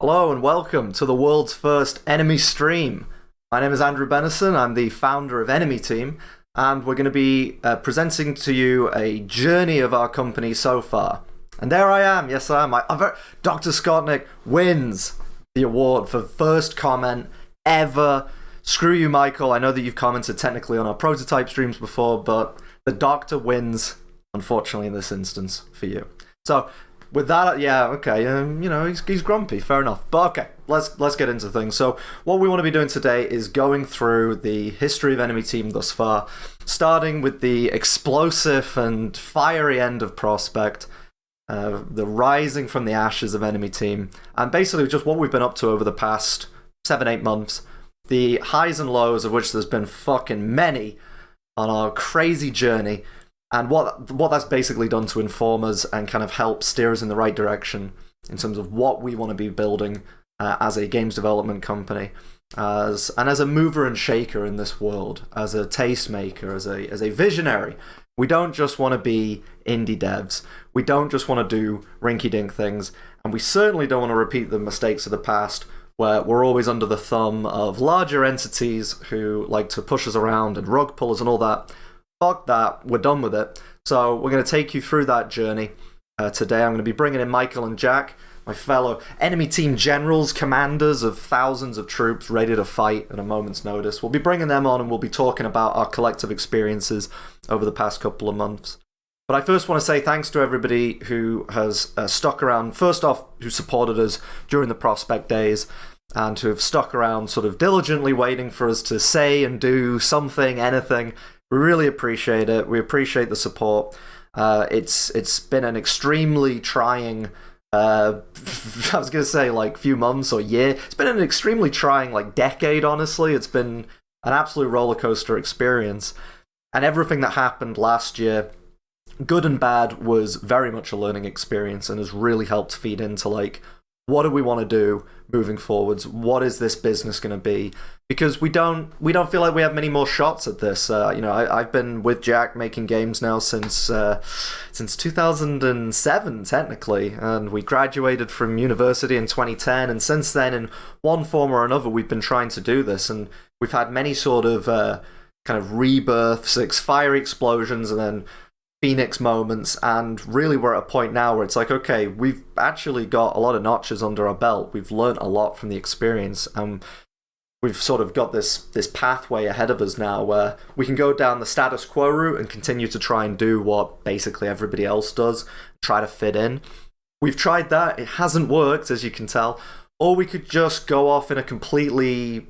Hello and welcome to the world's first enemy stream. My name is Andrew Benison, I'm the founder of Enemy Team, and we're going to be presenting to you a journey of our company so far. And there I am, yes I am. Dr. Skotnik wins the award for first comment ever. Screw you, Michael, I know that you've commented technically on our prototype streams before, but the Doctor wins, unfortunately in this instance, for you. So, with that, yeah, okay, you know, he's grumpy, fair enough. But okay, let's get into things. So what we want to be doing today is going through the history of Enemy Team thus far, starting with the explosive and fiery end of Prospect, the rising from the ashes of Enemy Team, and basically just what we've been up to over the past 7-8 months, the highs and lows of which there's been fucking many on our crazy journey, and what that's basically done to inform us and kind of help steer us in the right direction in terms of what we want to be building as a games development company, as a mover and shaker in this world, as a tastemaker, as a visionary. We don't just want to be indie devs. We don't just want to do rinky-dink things, and we certainly don't want to repeat the mistakes of the past where we're always under the thumb of larger entities who like to push us around and rug pull us and all that. Fuck that, we're done with it. So we're going to take you through that journey today. I'm going to be bringing in Michael and Jack, my fellow Enemy Team generals, commanders of thousands of troops ready to fight at a moment's notice. We'll be bringing them on and we'll be talking about our collective experiences over the past couple of months. But I first want to say thanks to everybody who has stuck around. First off, who supported us during the Prospect days and who have stuck around sort of diligently waiting for us to say and do something, anything. We really appreciate it. We appreciate the support. It's been an extremely trying, I was going to say like few months or year. It's been an extremely trying like decade, honestly. It's been an absolute roller coaster experience. And everything that happened last year, good and bad, was very much a learning experience and has really helped feed into like, what do we want to do moving forwards? What is this business going to be? Because we don't feel like we have many more shots at this. You know, I've been with Jack making games now since 2007 technically, and we graduated from university in 2010. And since then, in one form or another, we've been trying to do this, and we've had many sort of kind of rebirths, fiery explosions, and then Phoenix moments, and really we're at a point now where it's like, okay, we've actually got a lot of notches under our belt. We've learned a lot from the experience, and we've sort of got this pathway ahead of us now where we can go down the status quo route and continue to try and do what basically everybody else does, try to fit in. We've tried that, it hasn't worked, as you can tell. Or we could just go off in a completely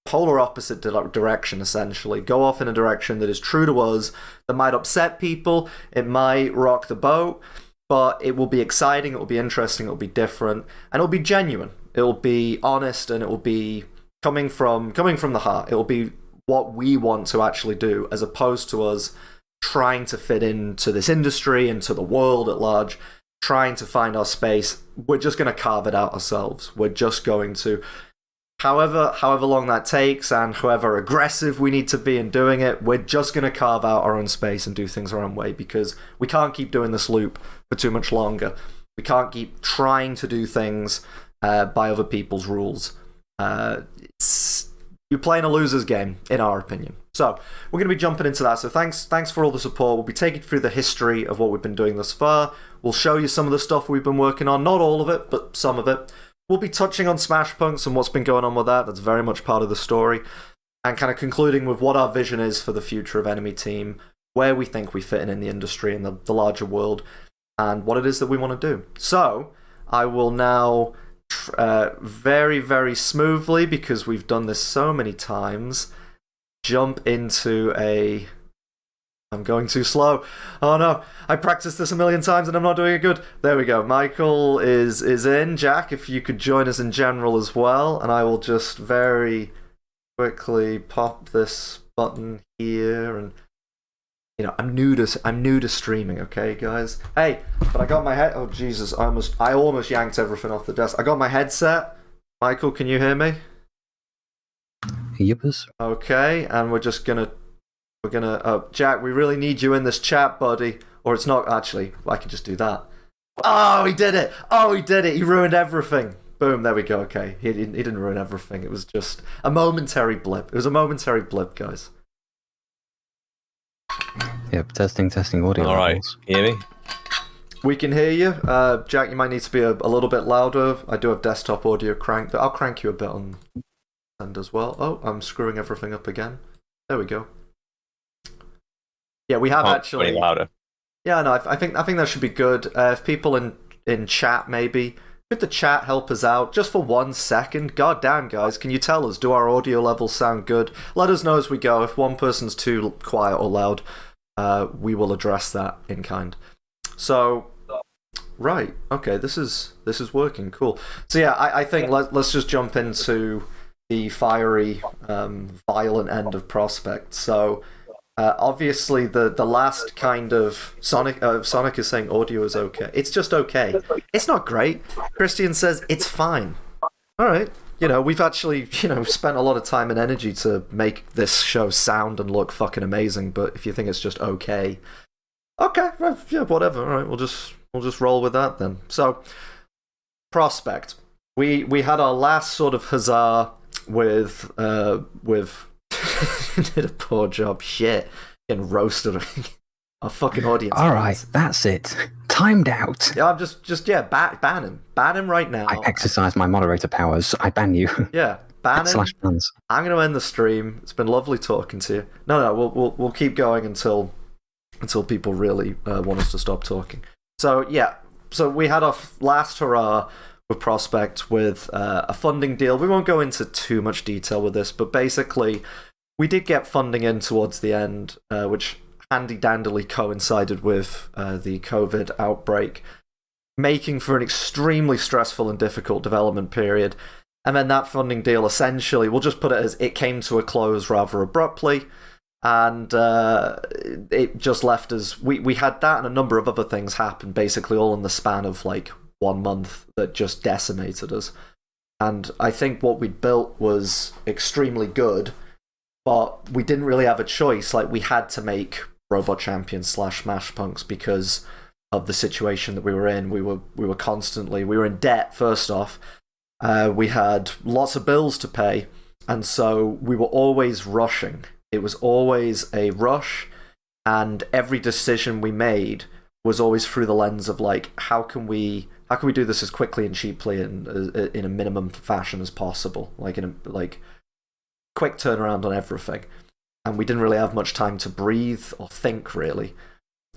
polar opposite direction, essentially. Go off in a direction that is true to us, that might upset people, it might rock the boat, but it will be exciting, it will be interesting, it will be different, and it will be genuine. It will be honest, and it will be coming from the heart. It will be what we want to actually do, as opposed to us trying to fit into this industry, into the world at large, trying to find our space. We're just going to carve it out ourselves. We're just going to, however long that takes, and however aggressive we need to be in doing it, we're just going to carve out our own space and do things our own way, because we can't keep doing this loop for too much longer. We can't keep trying to do things by other people's rules. You're playing a loser's game, in our opinion. So we're going to be jumping into that. So thanks for all the support. We'll be taking through the history of what we've been doing thus far. We'll show you some of the stuff we've been working on. Not all of it, but some of it. We'll be touching on Smashpunks and what's been going on with that. That's very much part of the story. And kind of concluding with what our vision is for the future of Enemy Team, where we think we fit in the industry and the larger world, and what it is that we want to do. So I will now very, very smoothly, because we've done this so many times, jump into a... I'm going too slow. Oh no, I practiced this a million times and I'm not doing it good. There we go. Michael is in. Jack, if you could join us in general as well, and I will just very quickly pop this button here. And you know, I'm new to streaming, okay, guys. Hey, but I got my head. Oh Jesus, I almost yanked everything off the desk. I got my headset. Michael, can you hear me? Yep. Okay, and we're gonna. Jack, we really need you in this chat, buddy. Or it's not, actually, I can just do that. Oh, he did it! He ruined everything. Boom, there we go. Okay, he didn't ruin everything. It was just a momentary blip. It was a momentary blip, guys. Yep, testing audio. All right, levels. you hear me? We can hear you. Jack, you might need to be a little bit louder. I do have desktop audio cranked, but I'll crank you a bit on end as well. Oh, I'm screwing everything up again. There we go. Yeah, we have actually. Any louder. Yeah, no, I think that should be good. If people in chat maybe could the chat help us out just for 1 second? God damn, guys, can you tell us? Do our audio levels sound good? Let us know as we go. If one person's too quiet or loud, we will address that in kind. So, right, okay, this is working. Cool. So yeah, I think let's just jump into the fiery, violent end of Prospect. So. Obviously, the last kind of Sonic is saying audio is okay. It's just okay. It's not great. Christian says it's fine. All right. We've actually, spent a lot of time and energy to make this show sound and look fucking amazing. But if you think it's just okay, right, yeah, whatever. All right, we'll just roll with that then. So, Prospect. We had our last sort of huzzah with. Did a poor job. Shit. Getting roasted. Our fucking audience. Alright, that's it. Timed out. Yeah, I'm just ban him. Ban him right now. I exercise my moderator powers. I ban you. Yeah, ban him. /bans. I'm going to end the stream. It's been lovely talking to you. No, we'll keep going until people really want us to stop talking. So, yeah. So we had our last hurrah with Prospect with a funding deal. We won't go into too much detail with this, but basically we did get funding in towards the end, which handy-dandily coincided with the COVID outbreak, making for an extremely stressful and difficult development period. And then that funding deal essentially, we'll just put it as it came to a close rather abruptly, and it just left us... We had that and a number of other things happen, basically all in the span of like 1 month, that just decimated us. And I think what we'd built was extremely good, but we didn't really have a choice. Like, we had to make Robot Champions / Smashpunks because of the situation that we were in. We were in debt, first off. We had lots of bills to pay, and so we were always rushing. It was always a rush, and every decision we made was always through the lens of like, how can we do this as quickly and cheaply and in a minimum fashion as possible, quick turnaround on everything. And we didn't really have much time to breathe or think, really.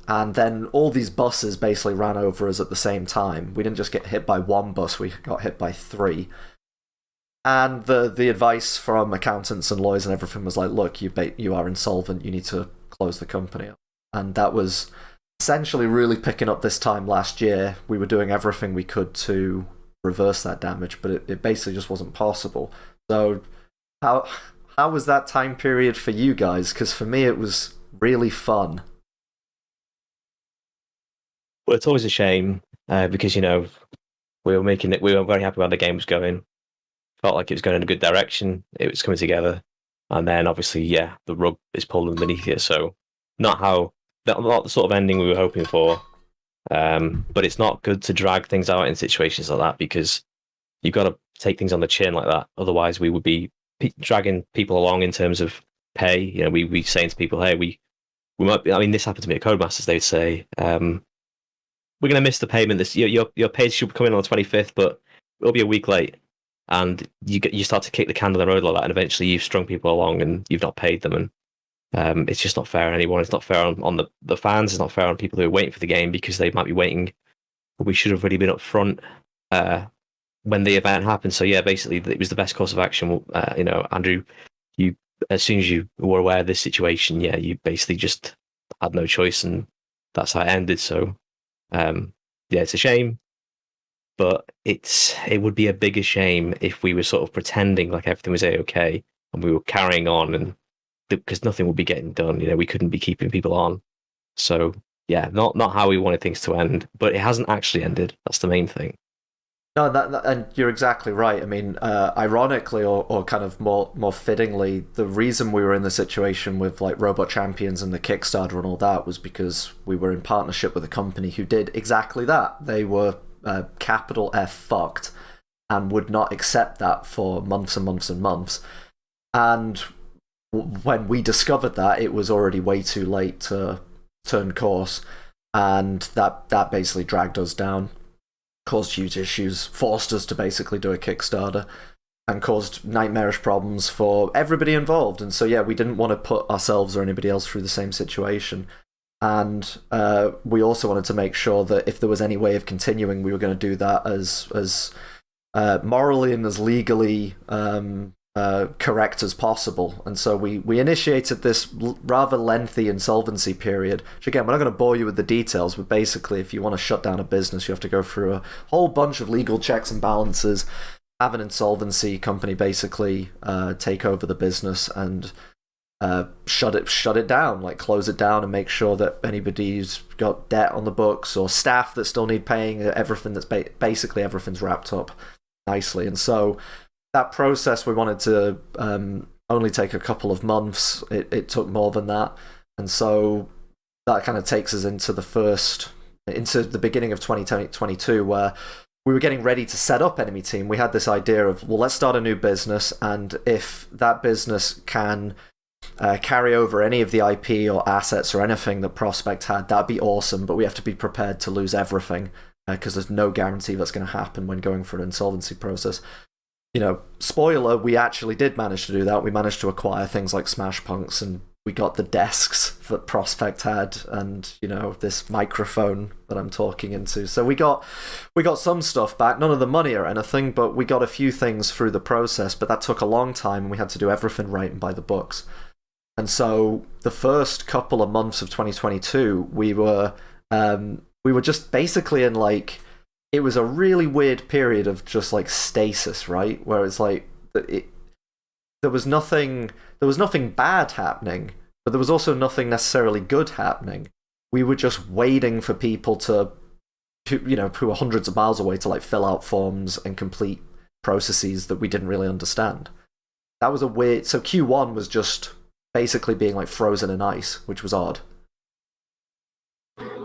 And then all these buses basically ran over us at the same time. We didn't just get hit by one bus, we got hit by 3. And the advice from accountants and lawyers and everything was like, look, you are insolvent, you need to close the company up. And that was essentially really picking up this time last year. We were doing everything we could to reverse that damage, but it basically just wasn't possible. So how was that time period for you guys? Because for me, it was really fun. Well, it's always a shame because we were making it. We were very happy where the game was going. Felt like it was going in a good direction. It was coming together, and then obviously, yeah, the rug is pulled underneath it. So not the sort of ending we were hoping for. But it's not good to drag things out in situations like that because you've got to take things on the chin like that. Otherwise, we would be dragging people along in terms of pay. We saying to people, hey, we might be, I mean, this happened to me at Codemasters. They'd say, we're going to miss the payment. Your pay should come in on the 25th, but it'll be a week late. And you start to kick the can down the road like that, and eventually you've strung people along and you've not paid them. And it's just not fair on anyone. It's not fair on the fans. It's not fair on people who are waiting for the game because they might be waiting. But we should have really been up front when the event happened. So yeah, basically it was the best course of action. Andrew, you as soon as you were aware of this situation, yeah, you basically just had no choice, and that's how it ended. So yeah, it's a shame. But it would be a bigger shame if we were sort of pretending like everything was A-okay and we were carrying on, and because nothing would be getting done. We couldn't be keeping people on. So yeah, not how we wanted things to end, but it hasn't actually ended. That's the main thing. No, and you're exactly right. I mean, ironically, or kind of more fittingly, the reason we were in the situation with like Robot Champions and the Kickstarter and all that was because we were in partnership with a company who did exactly that. They were capital F fucked, and would not accept that for months and months and months. And when we discovered that, it was already way too late to turn course, and that basically dragged us down, caused huge issues, forced us to basically do a Kickstarter, and caused nightmarish problems for everybody involved. And so, yeah, we didn't want to put ourselves or anybody else through the same situation. And we also wanted to make sure that if there was any way of continuing, we were going to do that as morally and as legally correct as possible. And so we initiated this rather lengthy insolvency period, which, again, we're not going to bore you with the details, but basically if you want to shut down a business, you have to go through a whole bunch of legal checks and balances, have an insolvency company basically take over the business and shut it down, like close it down, and make sure that anybody who's got debt on the books or staff that still need paying, everything that's basically everything's wrapped up nicely. And so that process, we wanted to only take a couple of months. It took more than that. And so that kind of takes us into the beginning of 2022, where we were getting ready to set up Enemy Team. We had this idea of, well, let's start a new business, and if that business can carry over any of the IP or assets or anything that Prospect had, that'd be awesome, but we have to be prepared to lose everything, because there's no guarantee that's going to happen when going for an insolvency process. Spoiler, we actually did manage to do that. We managed to acquire things like Smashpunks, and we got the desks that Prospect had, and this microphone that I'm talking into. So we got some stuff back, none of the money or anything, but we got a few things through the process. But that took a long time, and we had to do everything right and by the books. And so the first couple of months of 2022, we were just basically in it was a really weird period of just stasis, right? Where it's there was nothing bad happening, but there was also nothing necessarily good happening. We were just waiting for people who were hundreds of miles away to fill out forms and complete processes that we didn't really understand. That was so Q1 was just basically being frozen in ice, which was odd.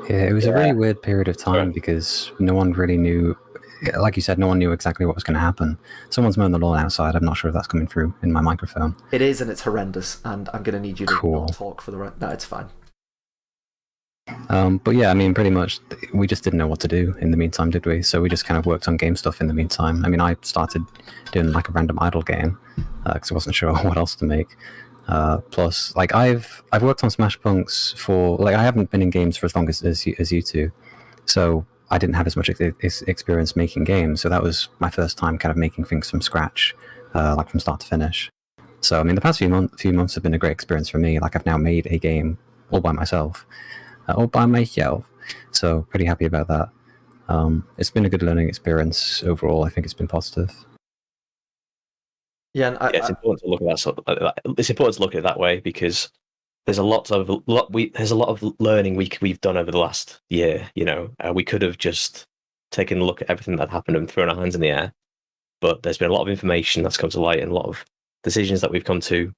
Yeah, it was a really weird period of time because no one really knew, like you said, no one knew exactly what was going to happen. Someone's mowing the lawn outside. I'm not sure if that's coming through in my microphone. It is, and it's horrendous, and I'm going to need you to not talk for the rest. No, it's fine. But yeah, I mean, pretty much we just didn't know what to do in the meantime, did we? So we just kind of worked on game stuff in the meantime. I mean, I started doing a random idle game because I wasn't sure what else to make. Plus, I've worked on Smashpunks for I haven't been in games for as long as you two, so I didn't have as much experience making games. So that was my first time kind of making things from scratch, from start to finish. So I mean, the past few months have been a great experience for me. I've now made a game all by myself. So pretty happy about that. It's been a good learning experience overall. I think it's been positive. Yeah, and it's important to look at that. It's important to look at it that way because there's a lot of learning we've done over the last year. We could have just taken a look at everything that happened and thrown our hands in the air, but there's been a lot of information that's come to light and a lot of decisions that we've come to,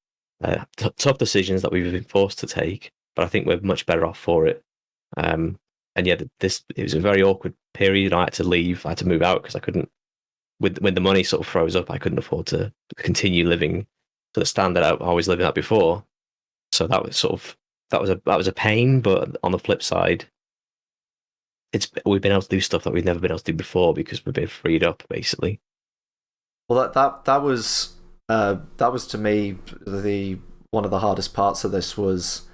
tough decisions that we've been forced to take. But I think we're much better off for it. And yeah, it was a very awkward period. I had to leave. I had to move out because I couldn't. When the money sort of froze up, I couldn't afford to continue living to the standard I was living at before. So that was a pain. But on the flip side, we've been able to do stuff that we've never been able to do before because we've been freed up, basically. Well, that was to me one of the hardest parts of this was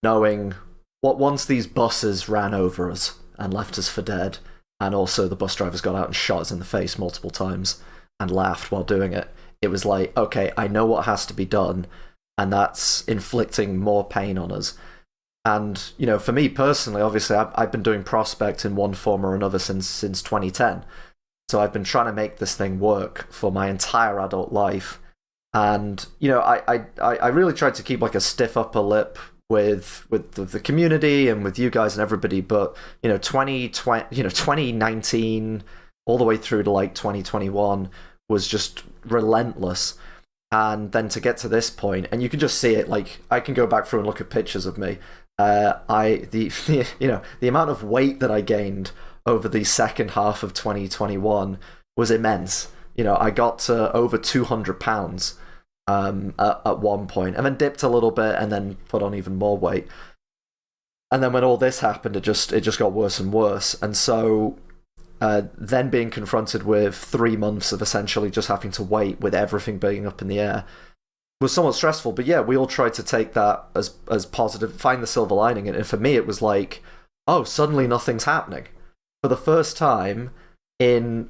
knowing what once these buses ran over us and left us for dead. And also the bus drivers got out and shot us in the face multiple times and laughed while doing it. It was okay, I know what has to be done, and that's inflicting more pain on us. And, for me personally, obviously, I've been doing Prospect in one form or another since 2010. So I've been trying to make this thing work for my entire adult life. And, I really tried to keep a stiff upper lip with the community and with you guys and everybody, but 2019 all the way through to 2021 was just relentless. And then to get to this point, and you can just see it, I can go back through and look at pictures of me. The amount of weight that I gained over the second half of 2021 was immense. I got to over £200 at one point, and then dipped a little bit, and then put on even more weight. And then when all this happened, it just got worse and worse. And so then being confronted with 3 months of essentially just having to wait with everything being up in the air was somewhat stressful. But yeah, we all tried to take that as positive, find the silver lining. And for me, it was like, oh, suddenly nothing's happening. For the first time in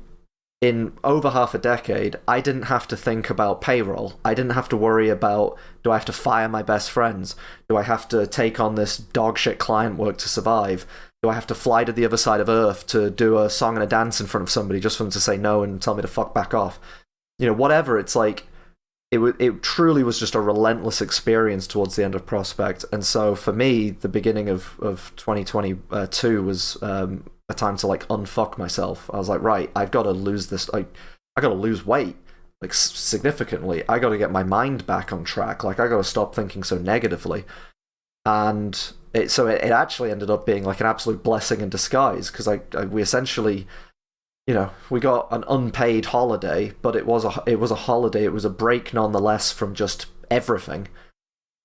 over half a decade, I didn't have to think about payroll. I didn't have to worry about, do I have to fire my best friends? Do I have to take on this dog shit client work to survive? Do I have to fly to the other side of Earth to do a song and a dance in front of somebody just for them to say no and tell me to fuck back off? Whatever. It's like, it truly was just a relentless experience towards the end of Prospect. And so for me, the beginning of 2022 was a time to like unfuck myself. I was like, right, I've got to lose this. I got to lose weight, like significantly. I got to get my mind back on track. Like I got to stop thinking so negatively. And it actually ended up being like an absolute blessing in disguise, because we essentially, we got an unpaid holiday, but it was a holiday. It was a break nonetheless from just everything,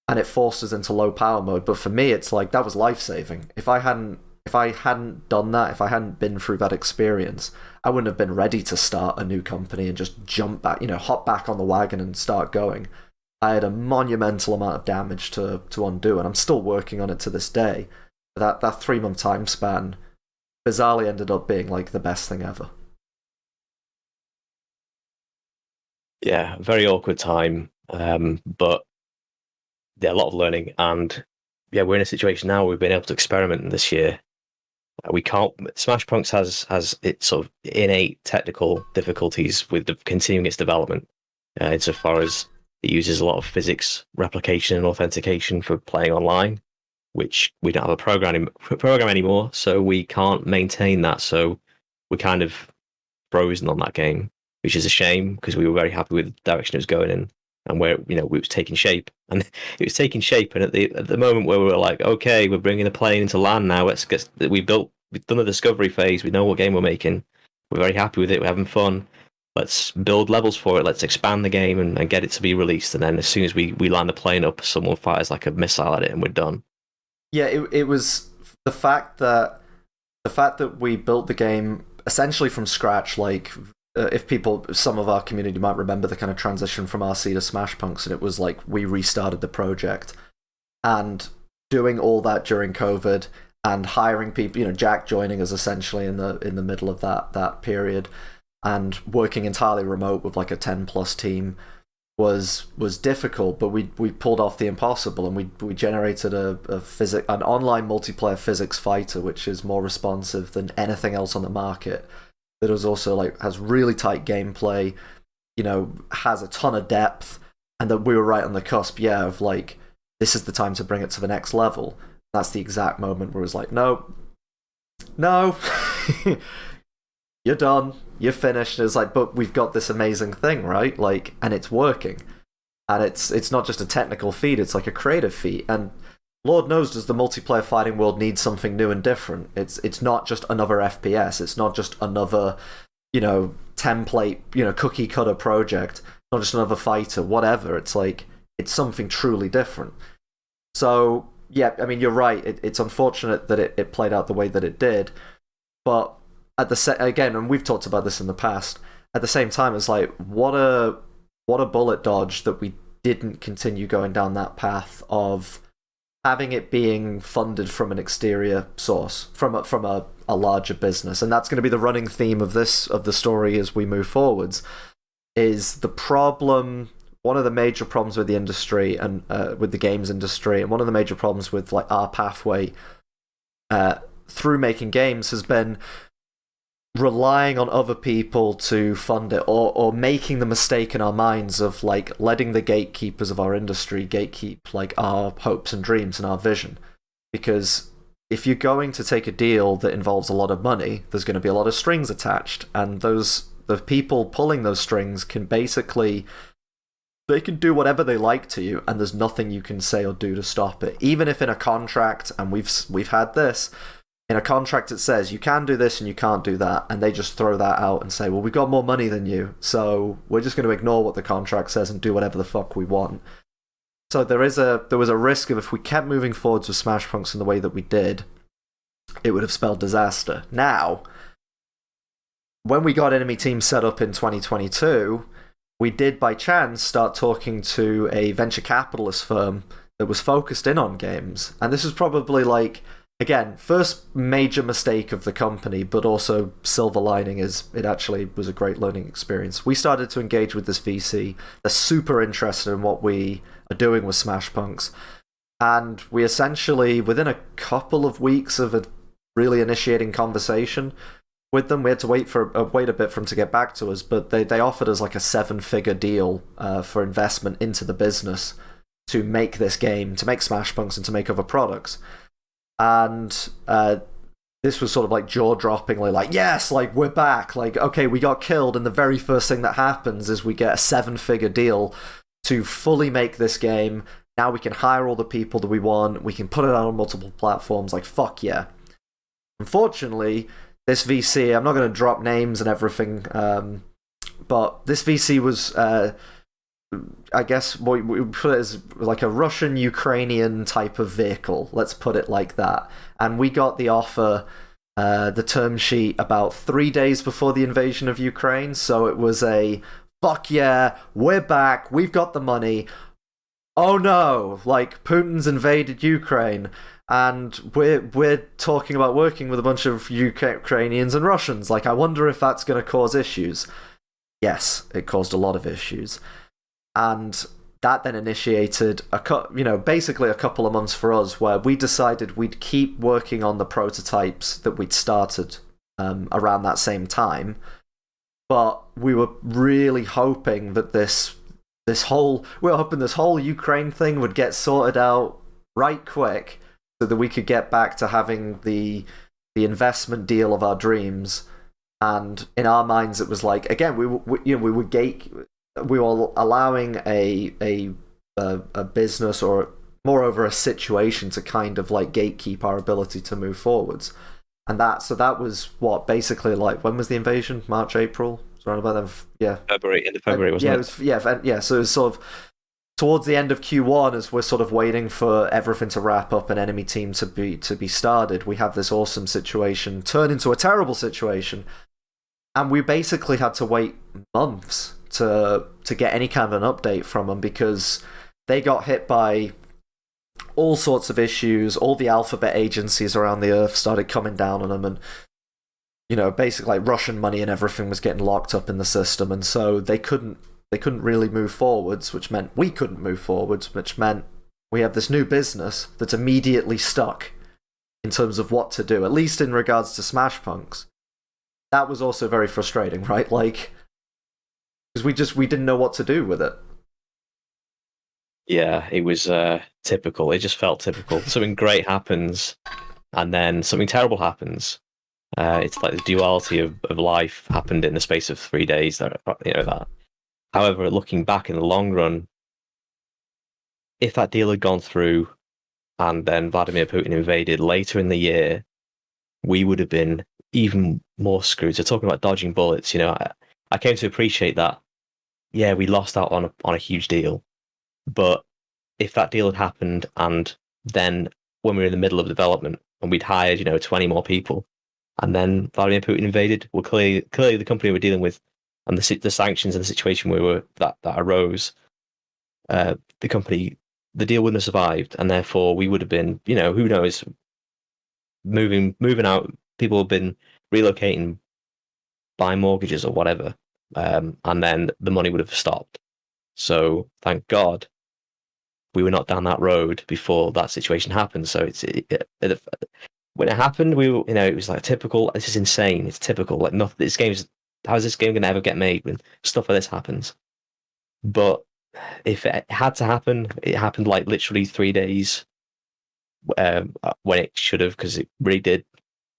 and it forced us into low power mode. But for me, it's like that was life saving. If I hadn't done that, if I hadn't been through that experience, I wouldn't have been ready to start a new company and just jump back, hop back on the wagon and start going. I had a monumental amount of damage to undo, and I'm still working on it to this day. That 3-month time span bizarrely ended up being like the best thing ever. Yeah, very awkward time, but yeah, a lot of learning, and yeah, we're in a situation now where we've been able to experiment this year. We can't. Smashpunks has its sort of innate technical difficulties with continuing its development, insofar as it uses a lot of physics replication and authentication for playing online, which we don't have a program anymore, so we can't maintain that. So we're kind of frozen on that game, which is a shame, because we were very happy with the direction it was going in and where it was taking shape. And it was taking shape, and at the moment where we were like, okay, we're bringing the plane into land now. We've done the discovery phase. We know what game we're making. We're very happy with it. We're having fun. Let's build levels for it. Let's expand the game and get it to be released. And then as soon as we land the plane up, someone fires like a missile at it, and we're done. Yeah, it was the fact that we built the game essentially from scratch. Like, some of our community might remember the kind of transition from RC to Smashpunks, and it was like we restarted the project, and doing all that during COVID and hiring people. Jack joining us essentially in the middle of that period, and working entirely remote with like a 10+ team was difficult, but we pulled off the impossible, and we generated an online multiplayer physics fighter, which is more responsive than anything else on the market. That was also like has really tight gameplay, has a ton of depth, and that we were right on the cusp, of like, this is the time to bring it to the next level. That's the exact moment where it was like, no, you're done, you're finished. It's like, but we've got this amazing thing, right? Like, and it's working, and it's not just a technical feat; it's like a creative feat. And Lord knows, does the multiplayer fighting world need something new and different? It's not just another FPS. It's not just another, template, cookie cutter project. Not just another fighter, whatever. It's like, it's something truly different. So yeah, I mean, you're right. It's unfortunate that it played out the way that it did, but again, and we've talked about this in the past. At the same time, it's like, what a bullet dodge that we didn't continue going down that path of having it being funded from an exterior source, from a larger business. And that's going to be the running theme of the story as we move forwards, is the problem. One of the major problems with the industry and with the games industry, and one of the major problems with like our pathway through making games, has been relying on other people to fund it, or making the mistake in our minds of like letting the gatekeepers of our industry gatekeep like our hopes and dreams and our vision. Because if you're going to take a deal that involves a lot of money, there's going to be a lot of strings attached, and the people pulling those strings can basically, they can do whatever they like to you, and there's nothing you can say or do to stop it. Even if in a contract, and we've had this, in a contract it says you can do this and you can't do that, and they just throw that out and say, well, we've got more money than you, so we're just going to ignore what the contract says and do whatever the fuck we want. So there was a risk of, if we kept moving forwards with Smashpunks in the way that we did, it would have spelled disaster. Now, when we got Enemy Team set up in 2022, we did by chance start talking to a venture capitalist firm that was focused in on games. And this was probably like, again, first major mistake of the company, but also silver lining is it actually was a great learning experience. We started to engage with this VC. They're super interested in what we are doing with Smashpunks. And we essentially, within a couple of weeks of a really initiating conversation with them, we had to wait a bit for them to get back to us, but they offered us like a 7-figure deal for investment into the business to make this game, to make Smashpunks and to make other products. And this was sort of like jaw-droppingly like, yes, like we're back, like, okay, we got killed, and the very first thing that happens is we get a 7-figure deal to fully make this game. Now we can hire all the people that we want, we can put it out on multiple platforms, like, fuck yeah. Unfortunately, this VC, I'm not going to drop names and everything, but this VC was, I guess, we put it as like a Russian-Ukrainian type of vehicle, let's put it like that. And we got the offer, the term sheet, about 3 days before the invasion of Ukraine, so it was a, fuck yeah, we're back, we've got the money. Oh no, like, Putin's invaded Ukraine, and we're talking about working with a bunch of Ukrainians and Russians. Like, I wonder if that's going to cause issues. Yes, it caused a lot of issues. And that then initiated basically a couple of months for us where we decided we'd keep working on the prototypes that we'd started around that same time. But we were really hoping that this whole Ukraine thing would get sorted out right quick, so that we could get back to having the investment deal of our dreams. And in our minds, it was like, again, we were allowing a business, or moreover a situation, to kind of like gatekeep our ability to move forwards. And that was what, basically, like, when was the invasion? March, April? It was around about then, yeah. End of February, wasn't it? So it was sort of towards the end of Q1, as we're sort of waiting for everything to wrap up and Enemy Team to be started, we have this awesome situation turn into a terrible situation, and we basically had to wait months to get any kind of an update from them, because they got hit by all sorts of issues. All the alphabet agencies around the earth started coming down on them, and basically like Russian money and everything was getting locked up in the system, and so they couldn't really move forwards, which meant we couldn't move forwards, which meant we have this new business that's immediately stuck in terms of what to do, at least in regards to Smashpunks. That was also very frustrating, right? Like, because we didn't know what to do with it. Yeah, it was typical. It just felt typical. Something great happens, and then something terrible happens. It's like the duality of life happened in the space of 3 days. That. However, looking back in the long run, if that deal had gone through, and then Vladimir Putin invaded later in the year, we would have been even more screwed. So talking about dodging bullets, I came to appreciate that. Yeah, we lost out on a huge deal, but if that deal had happened, and then when we were in the middle of development and we'd hired 20 more people, and then Vladimir Putin invaded, well, clearly the company we're dealing with and the sanctions and the situation that arose, the deal wouldn't have survived, and therefore we would have been, who knows, moving out. People have been relocating, buying mortgages or whatever, and then the money would have stopped. So thank God we were not down that road before that situation happened. So when it happened, it was like typical. This is insane. It's typical. Like, nothing. How is this game going to ever get made when stuff like this happens? But if it had to happen, it happened like literally 3 days when it should have, because it really did.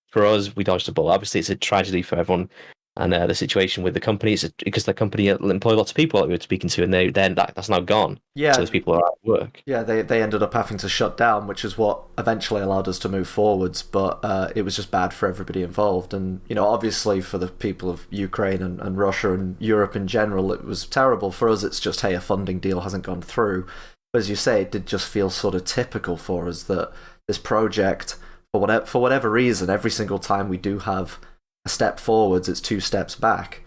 For us, we dodged a bullet. Obviously, it's a tragedy for everyone And the situation with the company is because the company employ lots of people that we were speaking to, and that's now gone. Yeah. So those people are out of work. Yeah, they ended up having to shut down, which is what eventually allowed us to move forwards. But it was just bad for everybody involved, and obviously for the people of Ukraine and Russia and Europe in general, it was terrible. For us, it's just, hey, a funding deal hasn't gone through. But as you say, it did just feel sort of typical for us that this project, for whatever reason, every single time we do have a step forwards, it's 2 steps back.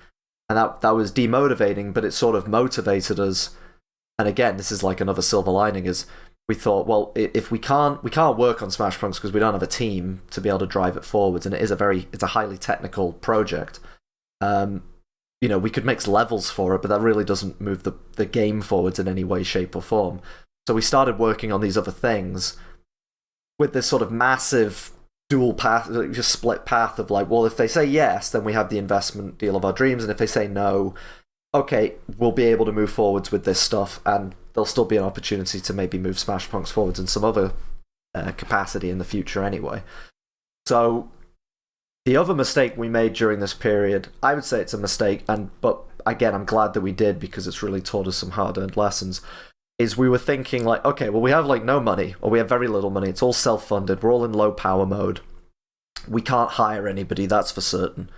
And that was demotivating, but it sort of motivated us. And again, this is like another silver lining, is we thought, well, if we can't work on Smashpunks because we don't have a team to be able to drive it forwards, and it's a highly technical project. We could make levels for it, but that really doesn't move the game forwards in any way, shape, or form. So we started working on these other things with this sort of massive dual path, just split path of like, well, if they say yes, then we have the investment deal of our dreams, and if they say no, okay, we'll be able to move forwards with this stuff, and there'll still be an opportunity to maybe move Smashpunks forwards in some other capacity in the future anyway. So the other mistake we made during this period, I would say it's a mistake, but again, I'm glad that we did, because it's really taught us some hard-earned lessons, is we were thinking like, okay, well, we have like no money, or we have very little money, it's all self-funded, we're all in low power mode, we can't hire anybody, that's for certain.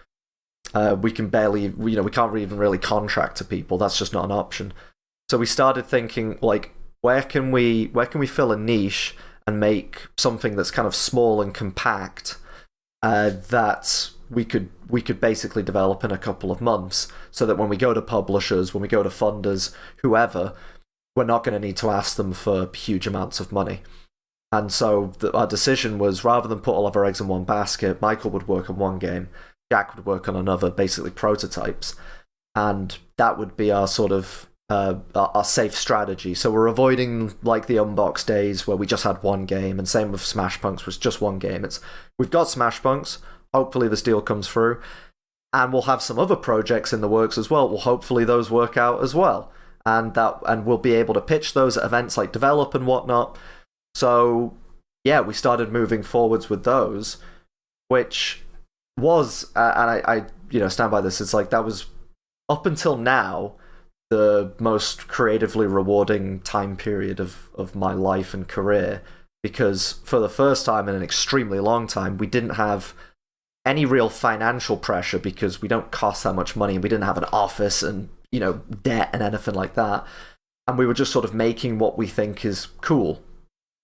We can barely, we can't even really contract to people, that's just not an option. So we started thinking like, where can we fill a niche and make something that's kind of small and compact, that we could basically develop in a couple of months, so that when we go to publishers, when we go to funders, whoever, we're not going to need to ask them for huge amounts of money. And so our decision was, rather than put all of our eggs in one basket, Michael would work on one game, Jack would work on another, basically prototypes, and that would be our sort of our safe strategy. So we're avoiding like the unbox days where we just had one game, and same with Smashpunks, was just one game. We've got Smashpunks, hopefully this deal comes through, and we'll have some other projects in the works as well. Well, hopefully those work out as well, and we'll be able to pitch those at events like Develop and whatnot. So yeah, we started moving forwards with those, which was, and I stand by this, it's like that was, up until now, the most creatively rewarding time period of my life and career, because for the first time in an extremely long time, we didn't have any real financial pressure, because we don't cost that much money, and we didn't have an office and debt and anything like that, and we were just sort of making what we think is cool,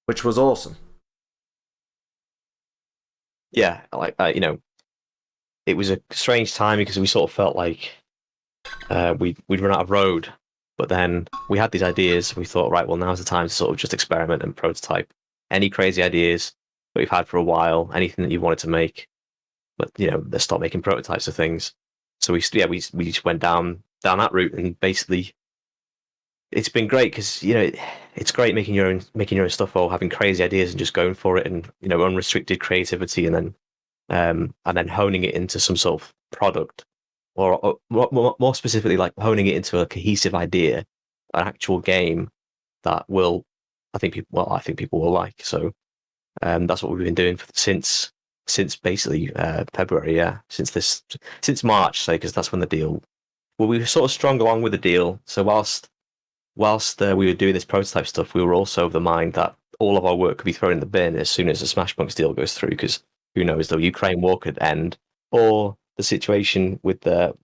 which was awesome. Yeah, like it was a strange time, because we sort of felt like we'd run out of road, but then we had these ideas. We thought, right, well, now's the time to sort of just experiment and prototype any crazy ideas that we've had for a while, anything that you wanted to make, but let's start making prototypes of things. So we just went down that route, and basically it's been great, because it's great making your own stuff, or having crazy ideas and just going for it, and unrestricted creativity, and then honing it into some sort of product, or more specifically, like honing it into a cohesive idea, an actual game that I think people will like. So that's what we've been doing since basically February, since March, say, because that's when the deal. Well, we were sort of strung along with the deal. So whilst we were doing this prototype stuff, we were also of the mind that all of our work could be thrown in the bin as soon as the Smashpunks deal goes through, because who knows, the Ukraine war could end, or the situation with the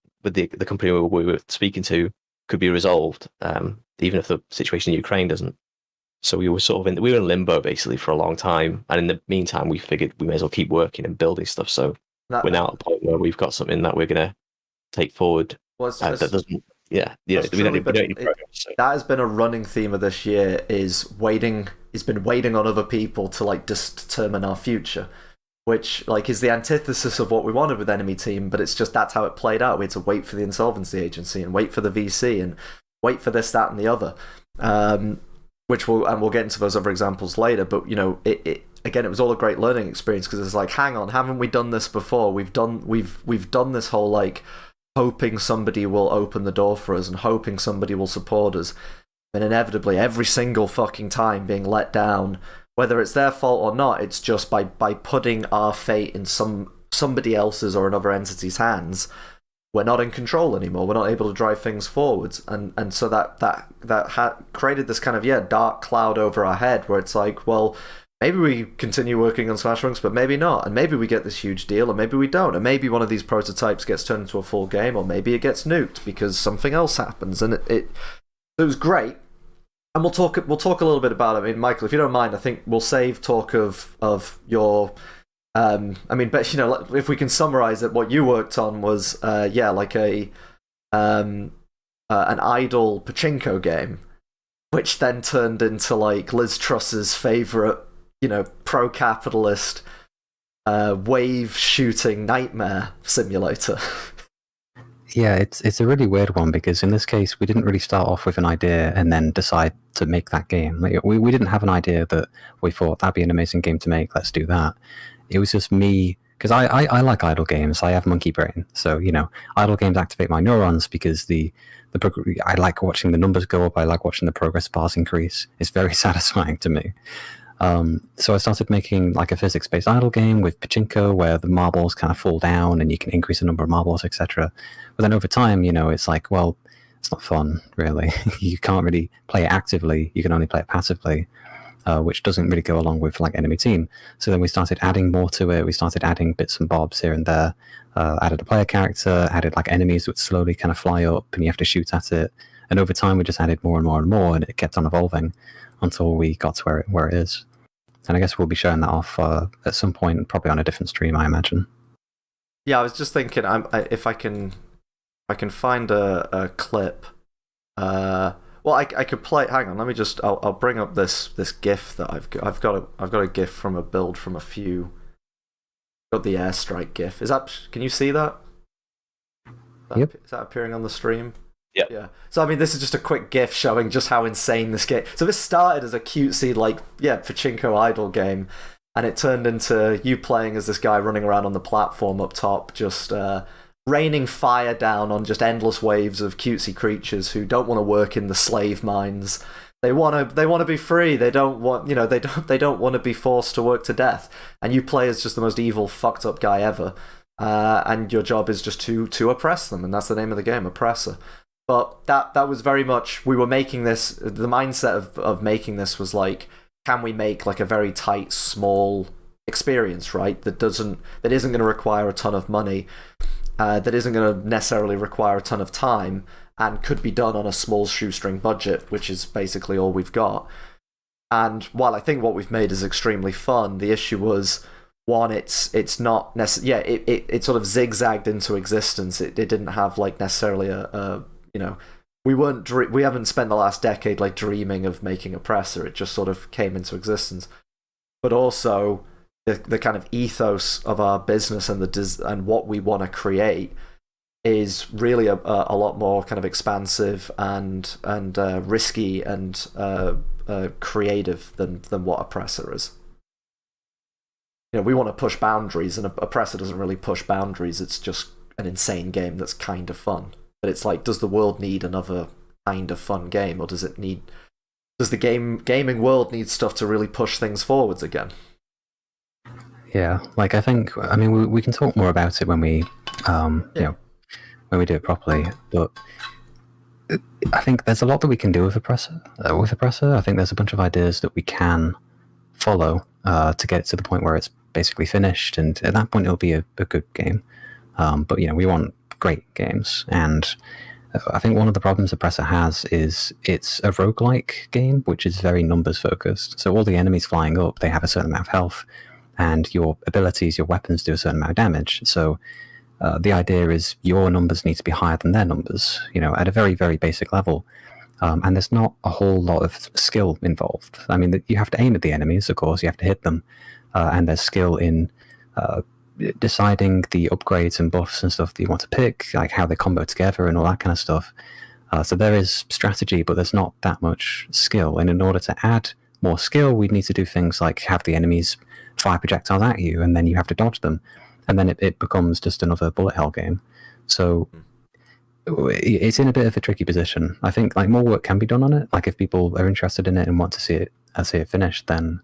company we were speaking to could be resolved, even if the situation in Ukraine doesn't. So we were sort of we were in limbo basically for a long time, and in the meantime, we figured we may as well keep working and building stuff. So we're now at a point where we've got something that we're going to take forward. That doesn't. Yeah, we don't need progress. So. That has been a running theme of this year, is waiting. It's been waiting on other people to like just determine our future, which like is the antithesis of what we wanted with Enemy Team. But it's just, that's how it played out. We had to wait for the insolvency agency, and wait for the VC, and wait for this, that, and the other. Which we'll get into those other examples later. But again, it was all a great learning experience, because it's like, hang on, haven't we done this before? We've done this whole like hoping somebody will open the door for us, and hoping somebody will support us, and inevitably every single fucking time being let down, whether it's their fault or not. It's just by putting our fate in somebody else's or another entity's hands, we're not in control anymore. We're not able to drive things forwards, and so that created this kind of dark cloud over our head where it's like, well, maybe we continue working on Smashpunks, but maybe not, and maybe we get this huge deal, and maybe we don't, and maybe one of these prototypes gets turned into a full game, or maybe it gets nuked because something else happens, and it was great. And we'll talk a little bit about it. I mean, Michael, if you don't mind, I think we'll save talk of your. I mean, but if we can summarize it, what you worked on was like an idle pachinko game, which then turned into like Liz Truss's favorite, pro-capitalist wave shooting nightmare simulator. Yeah, it's a really weird one because in this case we didn't really start off with an idea and then decide to make that game. Like, we didn't have an idea that we thought that'd be an amazing game to make. Let's do that. It was just me, because I like idle games. I have monkey brain, so idle games activate my neurons because I like watching the numbers go up. I like watching the progress bars increase. It's very satisfying to me. So I started making like a physics-based idle game with pachinko where the marbles kind of fall down and you can increase the number of marbles, etc. But then over time, it's like, well, it's not fun, really. You can't really play it actively. You can only play it passively, which doesn't really go along with like enemy team. So then we started adding more to it. We started adding bits and bobs here and there. Added a player character, added like enemies that would slowly kind of fly up and you have to shoot at it. And over time, we just added more and more and more, and it kept on evolving until we got to where it is. And I guess we'll be showing that off at some point, probably on a different stream, I imagine. Yeah, I was just thinking, if I can find a clip. Well, I could play. Hang on, let me just. I'll bring up this GIF that I've got a GIF from a build from a few. Got the airstrike GIF. Can you see that? Yep. Is that appearing on the stream? Yep. Yeah. So I mean, this is just a quick GIF showing just how insane this game. So this started as a cutesy pachinko idle game, and it turned into you playing as this guy running around on the platform up top, just raining fire down on just endless waves of cutesy creatures who don't want to work in the slave mines. They want to be free. They don't want they don't want to be forced to work to death. And you play as just the most evil, fucked up guy ever. And your job is just to oppress them, and that's the name of the game, Oppressor. But that was very much, we were making this, the mindset of making this was like, can we make like a very tight, small experience, right? That isn't going to require a ton of money, that isn't going to necessarily require a ton of time, and could be done on a small shoestring budget, which is basically all we've got. And while I think what we've made is extremely fun, the issue was, one, it's not necessarily, it sort of zigzagged into existence. It didn't have like necessarily a we haven't spent the last decade like dreaming of making Oppressor. It just sort of came into existence. But also the kind of ethos of our business and what we want to create is really a lot more kind of expansive and risky and creative than what Oppressor is. We want to push boundaries, and Oppressor doesn't really push boundaries. It's just an insane game that's kind of fun. But it's like, does the world need another kind of fun game, or does the gaming world need stuff to really push things forwards again? Yeah, like I mean, we can talk more about it when we when we do it properly. But I think there's a lot that we can do with Oppressor. I think there's a bunch of ideas that we can follow to get it to the point where it's basically finished, and at that point it'll be a good game. But we want great games, and I think one of the problems Oppressor has is it's a roguelike game, which is very numbers focused. So all the enemies flying up, they have a certain amount of health, and your abilities, your weapons do a certain amount of damage. So the idea is your numbers need to be higher than their numbers, at a very, very basic level. And there's not a whole lot of skill involved. I mean, you have to aim at the enemies, of course, you have to hit them, and there's skill in deciding the upgrades and buffs and stuff that you want to pick, like how they combo together and all that kind of stuff. So there is strategy, but there's not that much skill. And in order to add more skill, we'd need to do things like have the enemies fire projectiles at you, and then you have to dodge them. And then it becomes just another bullet hell game. So it's in a bit of a tricky position. I think like more work can be done on it. Like if people are interested in it and want to see it finished, then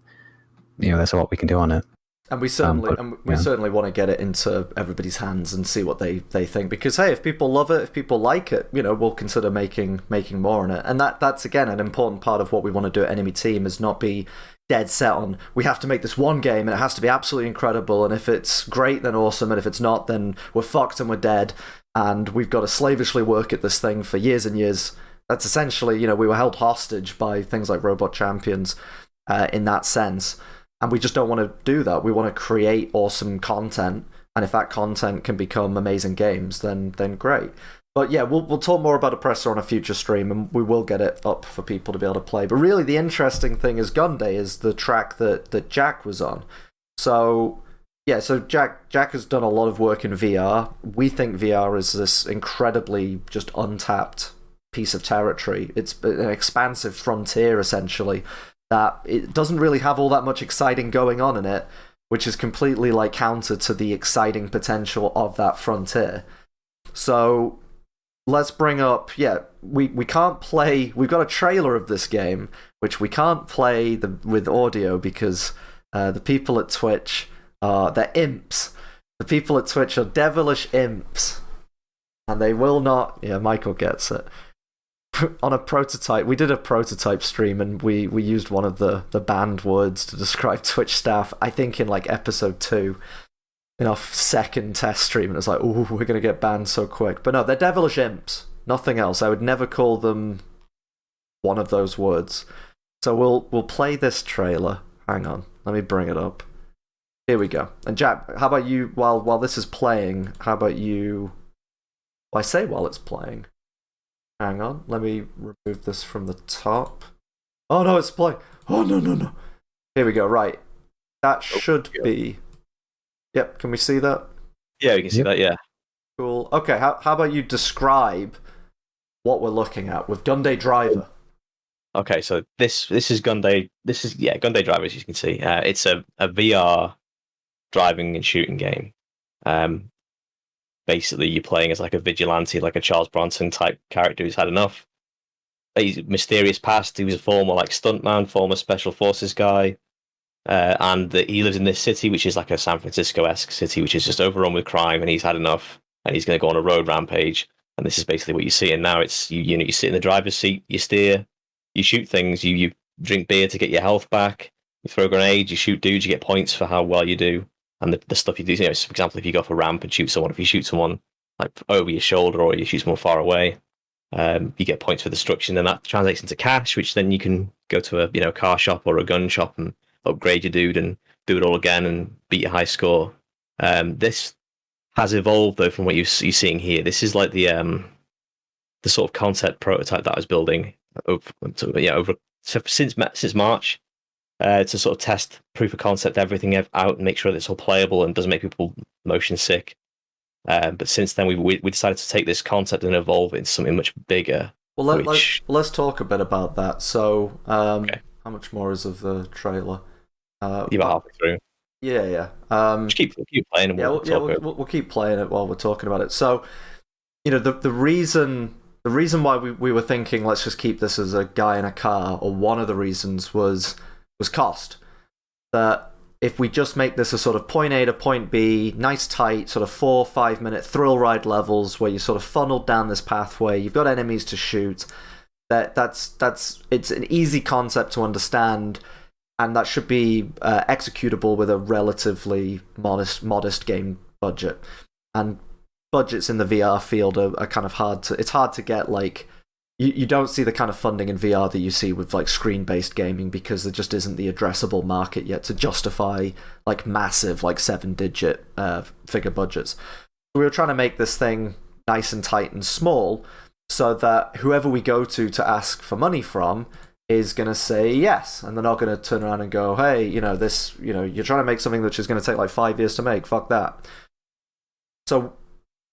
there's a lot we can do on it. And we certainly want to get it into everybody's hands and see what they think. Because hey, if people love it, if people like it, we'll consider making more on it. And that's again an important part of what we want to do at Enemy Team, is not be dead set on we have to make this one game and it has to be absolutely incredible. And if it's great, then awesome. And if it's not, then we're fucked and we're dead. And we've got to slavishly work at this thing for years and years. That's essentially, we were held hostage by things like Robot Champions in that sense. And we just don't want to do that. We want to create awesome content, and if that content can become amazing games, then great. But yeah, we'll talk more about Oppressor on a future stream, and we will get it up for people to be able to play. But really, the interesting thing is Gunday is the track that Jack was on. So yeah, so Jack has done a lot of work in VR. We think VR is this incredibly just untapped piece of territory. It's an expansive frontier, essentially, that it doesn't really have all that much exciting going on in it, which is completely like counter to the exciting potential of that frontier. So let's bring up, we can't play, we've got a trailer of this game, which we can't play with audio because the people at Twitch they're imps. The people at Twitch are devilish imps, and they will not, Michael gets it. On a prototype, we did a prototype stream, and we used one of the banned words to describe Twitch staff, I think in like episode 2, in our second test stream, and it's like, oh, we're going to get banned so quick. But no, they're devilish imps, nothing else. I would never call them one of those words. So we'll play this trailer. Hang on, let me bring it up. Here we go. And Jack, how about you, while this is playing, how about you... Well, I say while it's playing. Hang on, let me remove this from the top. Oh no, it's playing. Oh no. Here we go, right. That should be... Yep, can we see that? Yeah, we can see that, yeah. Cool. Okay, how about you describe what we're looking at with Gunday Driver? Okay, so this is Gunday. This is Gunday Driver, as you can see. It's a VR driving and shooting game. Basically, you're playing as like a vigilante, like a Charles Bronson type character who's had enough. He's mysterious past. He was a former like stuntman, former special forces guy, and he lives in this city, which is like a San Francisco-esque city, which is just overrun with crime, and he's had enough, and he's going to go on a road rampage. And this is basically what you see. And now it's you sit in the driver's seat, you steer, you shoot things, you drink beer to get your health back, you throw grenades, you shoot dudes, you get points for how well you do. And the stuff you do, for example, if you go off a ramp and shoot someone, if you shoot someone like over your shoulder or you shoot someone far away, you get points for destruction, and that translates into cash, which then you can go to a car shop or a gun shop and upgrade your dude and do it all again and beat your high score. This has evolved though from what you're seeing here. This is like the sort of concept prototype that I was building since March. To sort of test proof of concept everything out and make sure that it's all playable and doesn't make people motion sick. But since then, we decided to take this concept and evolve it into something much bigger. Well, let's talk a bit about that. So, okay. How much more is of the trailer? You're about halfway through. Yeah. Just keep playing, and we'll keep playing it while we're talking about it. So, the reason why we were thinking let's just keep this as a guy in a car, or one of the reasons was cost. That if we just make this a sort of point A to point B, nice tight sort of 4-5 minute thrill ride levels where you sort of funneled down this pathway, you've got enemies to shoot, that's it's an easy concept to understand, and that should be executable with a relatively modest game budget. And budgets in the VR field are kind of hard to get, like, you don't see the kind of funding in VR that you see with like screen-based gaming, because there just isn't the addressable market yet to justify like massive like 7-digit figure budgets. We were trying to make this thing nice and tight and small so that whoever we go to ask for money from is going to say yes, and they're not going to turn around and go, hey, you're trying to make something which is going to take like 5 years to make, fuck that. So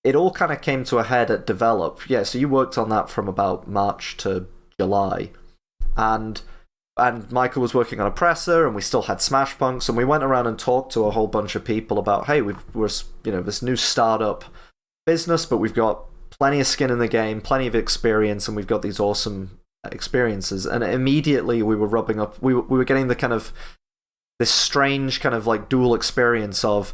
it all kind of came to a head at Develop. Yeah, so you worked on that from about March to July. And Michael was working on Oppressor, and we still had Smashpunks, and we went around and talked to a whole bunch of people about, hey, we're this new startup business, but we've got plenty of skin in the game, plenty of experience, and we've got these awesome experiences. And immediately we were rubbing up, we were getting the kind of this strange kind of like dual experience of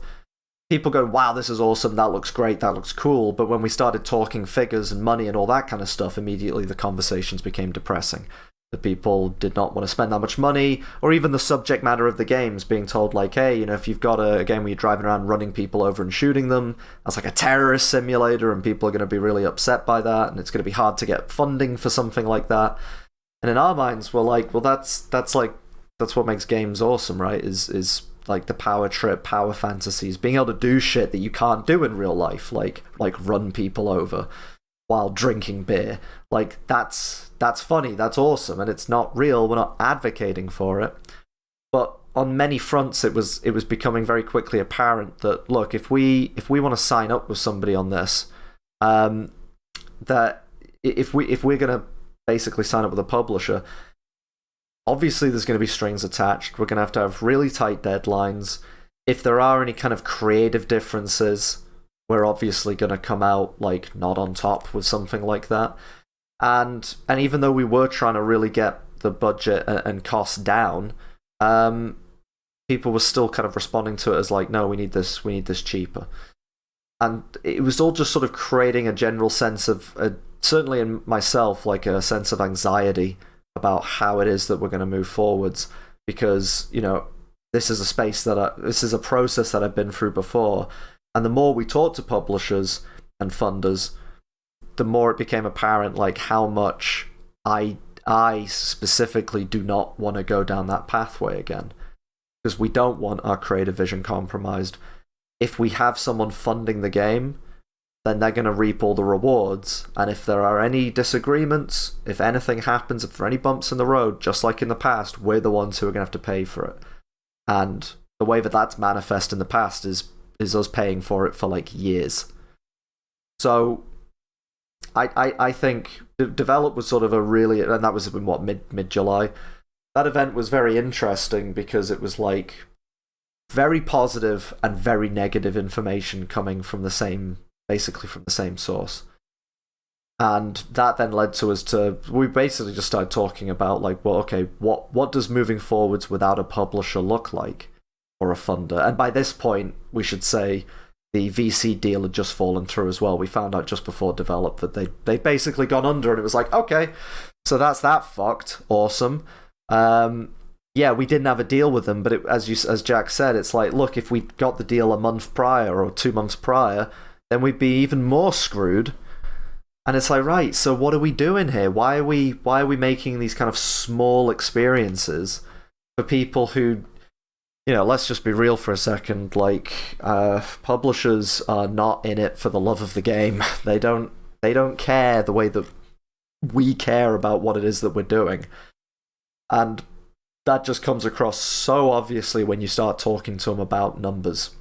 people go, wow, this is awesome, that looks great, that looks cool. But when we started talking figures and money and all that kind of stuff, immediately the conversations became depressing. The people did not want to spend that much money, or even the subject matter of the games, being told like, hey, if you've got a game where you're driving around running people over and shooting them, that's like a terrorist simulator, and people are going to be really upset by that, and it's going to be hard to get funding for something like that. And in our minds, we're like, well, that's what makes games awesome, right? Is like the power trip, power fantasies, being able to do shit that you can't do in real life, like run people over while drinking beer. Like that's funny, that's awesome, and it's not real. We're not advocating for it, but on many fronts, it was becoming very quickly apparent that, look, if we want to sign up with somebody on this, that if we're going to basically sign up with a publisher, obviously there's going to be strings attached. We're going to have really tight deadlines. If there are any kind of creative differences, we're obviously going to come out like not on top with something like that. And even though we were trying to really get the budget and costs down, people were still kind of responding to it as like, no, we need this cheaper. And it was all just sort of creating a general sense of, certainly in myself, like a sense of anxiety about how it is that we're going to move forwards, because this is a space this is a process that I've been through before, and the more we talked to publishers and funders, the more it became apparent like how much I specifically do not want to go down that pathway again, because we don't want our creative vision compromised. If we have someone funding the game, then they're going to reap all the rewards. And if there are any disagreements, if anything happens, if there are any bumps in the road, just like in the past, we're the ones who are going to have to pay for it. And the way that that's manifest in the past is us paying for it for like years. So I think Develop was sort of a really, and that was in what, mid-July. That event was very interesting because it was like very positive and very negative information coming from basically from the same source. And that then led to we basically just started talking about like, well, okay, what does moving forwards without a publisher look like, or a funder? And by this point, we should say the VC deal had just fallen through as well. We found out just before Develop that they'd basically gone under, and it was like, okay, so that's that fucked. Awesome. Yeah, we didn't have a deal with them, but as Jack said, it's like, look, if we got the deal a month prior or 2 months prior, then we'd be even more screwed. And it's like, right, so what are we doing here? Why are we making these kind of small experiences for people who, let's just be real for a second, like, publishers are not in it for the love of the game. They don't care the way that we care about what it is that we're doing. And that just comes across so obviously when you start talking to them about numbers.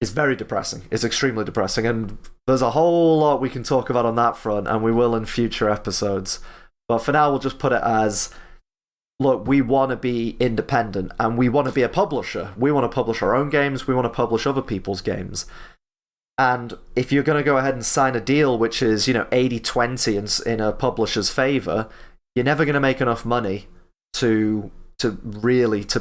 It's very depressing. It's extremely depressing. And there's a whole lot we can talk about on that front, and we will in future episodes. But for now, we'll just put it as, look, we want to be independent, and we want to be a publisher. We want to publish our own games. We want to publish other people's games. And if you're going to go ahead and sign a deal which is, 80-20 in a publisher's favor, you're never going to make enough money to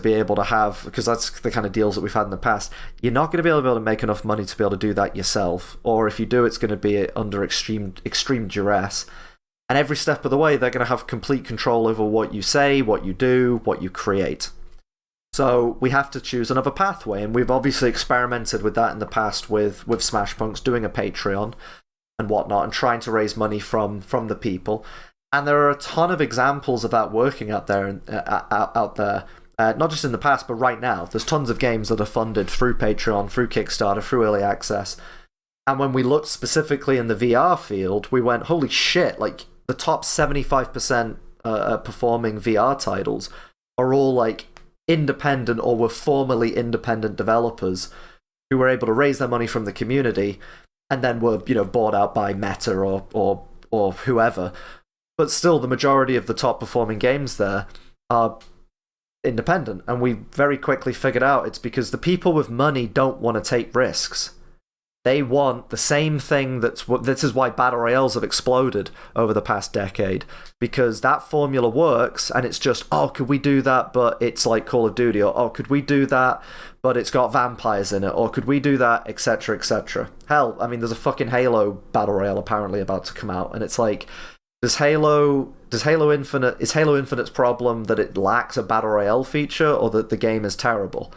be able to have, because that's the kind of deals that we've had in the past. You're not going to be able to make enough money to be able to do that yourself, or if you do, it's going to be under extreme duress. And every step of the way, they're going to have complete control over what you say, what you do, what you create. So we have to choose another pathway, and we've obviously experimented with that in the past with Smashpunks, doing a Patreon and whatnot, and trying to raise money from the people. And there are a ton of examples of that working out there, not just in the past, but right now. There's tons of games that are funded through Patreon, through Kickstarter, through Early Access. And when we looked specifically in the VR field, we went, holy shit, like the top 75% performing VR titles are all like independent or were formerly independent developers who were able to raise their money from the community and then were, bought out by Meta or whoever. But still, the majority of the top performing games there are independent. And we very quickly figured out it's because the people with money don't want to take risks. They want the same thing. This is why battle royales have exploded over the past decade, because that formula works, and it's just, oh, could we do that, but it's like Call of Duty, or oh, could we do that, but it's got vampires in it, or could we do that, etc., etc. Hell, I mean, there's a fucking Halo battle royale apparently about to come out, and it's like, is Halo Infinite's problem that it lacks a battle royale feature, or that the game is terrible?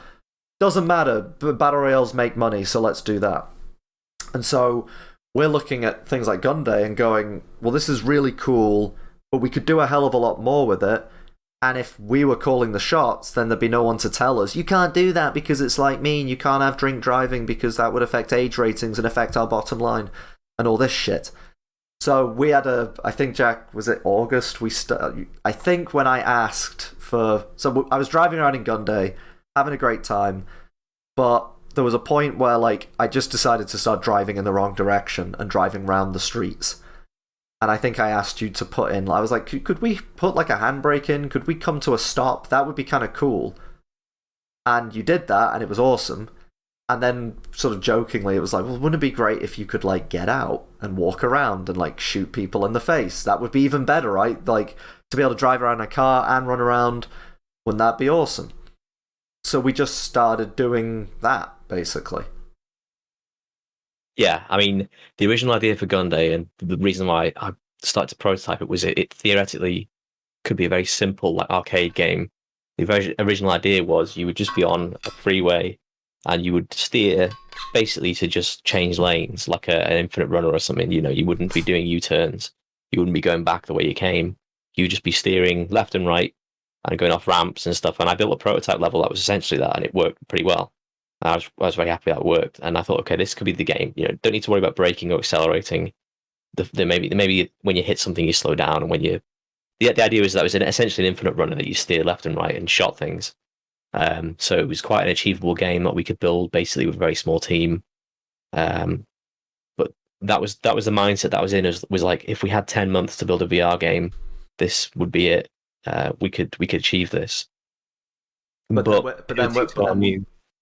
Doesn't matter. Battle royales make money, so let's do that. And so we're looking at things like Gunday and going, well, this is really cool, but we could do a hell of a lot more with it. And if we were calling the shots, then there'd be no one to tell us, you can't do that because it's like me, and you can't have drink driving because that would affect age ratings and affect our bottom line and all this shit. So we had I think, Jack, was it August? I think when I asked for... So I was driving around in Gunday, having a great time, but there was a point where, like, I just decided to start driving in the wrong direction and driving around the streets. And I think I asked you to put in... I was like, could we put, like, a handbrake in? Could we come to a stop? That would be kind of cool. And you did that, and it was awesome. And then, sort of jokingly, it was like, well, wouldn't it be great if you could, like, get out and walk around and, like, shoot people in the face? That would be even better, right? Like, to be able to drive around in a car and run around, wouldn't that be awesome? So we just started doing that, basically. Yeah, I mean, the original idea for Gunday, and the reason why I started to prototype it, was it theoretically could be a very simple, like, arcade game. The original idea was you would just be on a freeway and you would steer basically to just change lanes, like an infinite runner or something. You know, you wouldn't be doing U-turns. You wouldn't be going back the way you came. You'd just be steering left and right and going off ramps and stuff. And I built a prototype level that was essentially that, and it worked pretty well. I was very happy that it worked, and I thought, okay, this could be the game. You know, don't need to worry about braking or accelerating. Maybe when you hit something, you slow down, and when you the idea was that it was essentially an infinite runner that you steer left and right and shot things. So it was quite an achievable game that we could build basically with a very small team. But that was the mindset that I was in. Was like, if we had 10 months to build a VR game, this would be it. We could achieve this.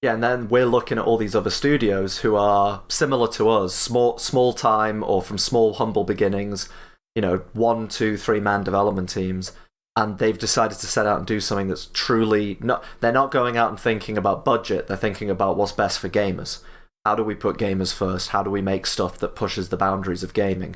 Yeah, and then we're looking at all these other studios who are similar to us, small time or from small, humble beginnings, 1, 2, 3 man development teams, and they've decided to set out and do something that's truly not. They're not going out and thinking about budget. They're thinking about what's best for gamers. How do we put gamers first? How do we make stuff that pushes the boundaries of gaming?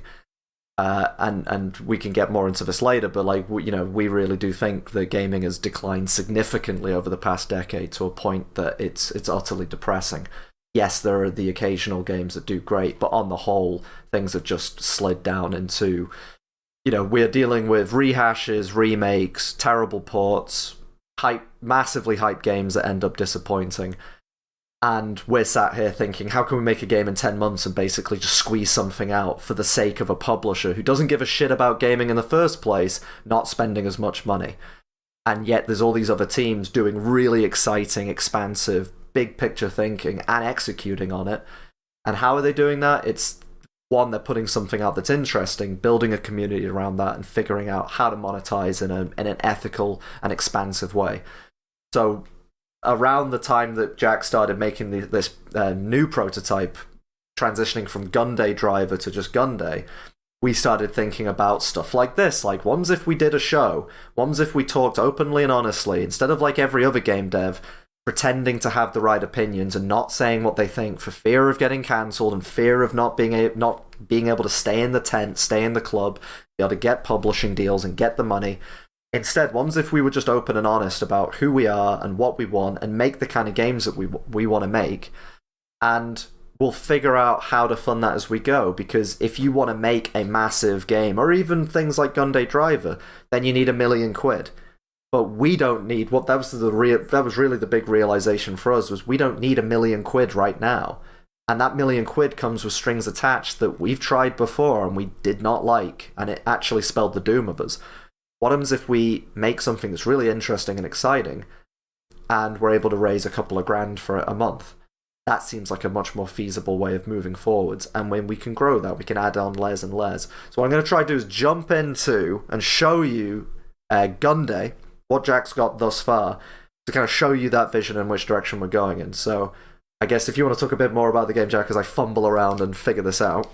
And we can get more into this later, but we really do think that gaming has declined significantly over the past decade to a point that it's utterly depressing. Yes, there are the occasional games that do great, but on the whole, things have just slid down into, we're dealing with rehashes, remakes, terrible ports, massively hyped games that end up disappointing. And we're sat here thinking, how can we make a game in 10 months and basically just squeeze something out for the sake of a publisher who doesn't give a shit about gaming in the first place, not spending as much money? And yet there's all these other teams doing really exciting, expansive, big picture thinking and executing on it. And how are they doing that? It's one, they're putting something out that's interesting, building a community around that, and figuring out how to monetize in an ethical and expansive way. So around the time that Jack started making this new prototype, transitioning from Gunday Driver to just Gunday, we started thinking about stuff like this. Like, what was if we did a show? What was if we talked openly and honestly, instead of like every other game dev, pretending to have the right opinions and not saying what they think for fear of getting cancelled and fear of not being able to stay in the tent, stay in the club, be able to get publishing deals and get the money. Instead, what if we were just open and honest about who we are and what we want, and make the kind of games that we want to make, and we'll figure out how to fund that as we go. Because if you want to make a massive game, or even things like Gunday Driver, then you need £1 million. But we don't need that was really the big realization for us, was we don't need £1 million right now. And that £1 million comes with strings attached that we've tried before and we did not like, and it actually spelled the doom of us. What happens if we make something that's really interesting and exciting, and we're able to raise a couple of grand for it a month? That seems like a much more feasible way of moving forwards, and when we can grow that, we can add on layers and layers. So what I'm going to try to do is jump into and show you Gunday, what Jack's got thus far, to kind of show you that vision and which direction we're going in. So I guess if you want to talk a bit more about the game, Jack, as I fumble around and figure this out.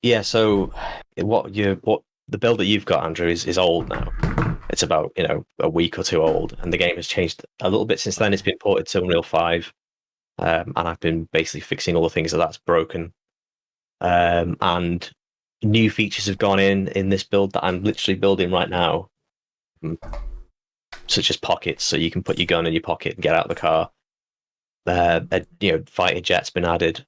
Yeah. So what the build that you've got, Andrew, is old now. It's about a week or two old, and the game has changed a little bit since then. It's been ported to Unreal 5, and I've been basically fixing all the things that's broken. And new features have gone in this build that I'm literally building right now, such as pockets, so you can put your gun in your pocket and get out of the car. Fighter jet's been added.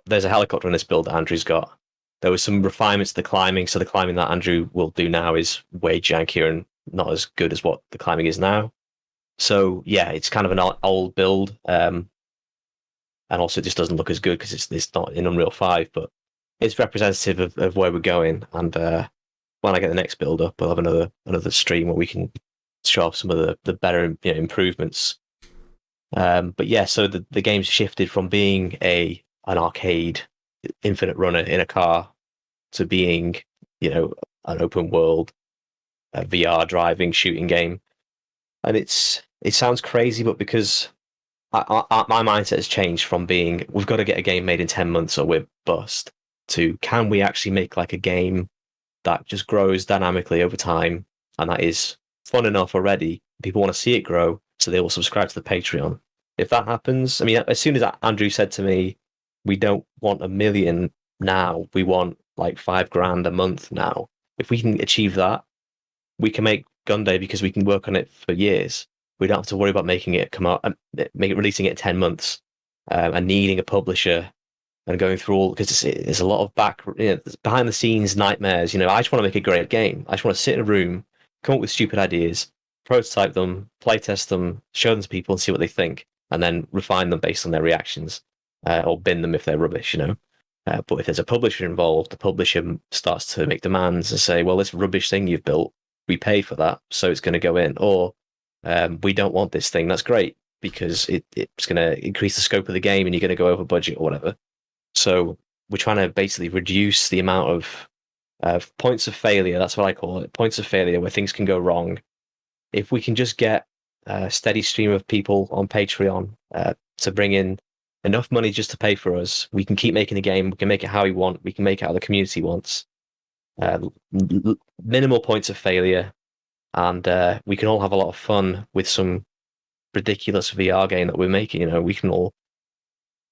There's a helicopter in this build that Andrew's got. There was some refinements to the climbing, so the climbing that Andrew will do now is way jankier and not as good as what the climbing is now. So yeah, it's kind of an old build, and also it just doesn't look as good because it's not in Unreal 5, but it's representative of where we're going. And when I get the next build up, we'll have another stream where we can show off some of the better improvements. But yeah, so the game's shifted from being an arcade infinite runner in a car to being an open world VR driving shooting game. And it sounds crazy, but because my mindset has changed from being we've got to get a game made in 10 months or we're bust to can we actually make like a game that just grows dynamically over time and that is fun enough already. People want to see it grow, so they will subscribe to the Patreon. If that happens, I mean, as soon as Andrew said to me, we don't want 1 million now, we want like $5,000 a month now. If we can achieve that, we can make Gunday because we can work on it for years. We don't have to worry about making it come out and releasing it in 10 months and needing a publisher and going through all because there's a lot of behind the scenes nightmares. I just want to make a great game. I just want to sit in a room, come up with stupid ideas, prototype them, playtest them, show them to people and see what they think, and then refine them based on their reactions or bin them if they're rubbish. But if there's a publisher involved, the publisher starts to make demands and say, well, this rubbish thing you've built, we pay for that, so it's going to go in. Or we don't want this thing. That's great because it's going to increase the scope of the game and you're going to go over budget or whatever. So we're trying to basically reduce the amount of points of failure. That's what I call it, points of failure where things can go wrong. If we can just get a steady stream of people on Patreon to bring in enough money just to pay for us, we can keep making the game. We can make it how we want. We can make it how the community wants. Minimal points of failure, and we can all have a lot of fun with some ridiculous VR game that we're making. We can all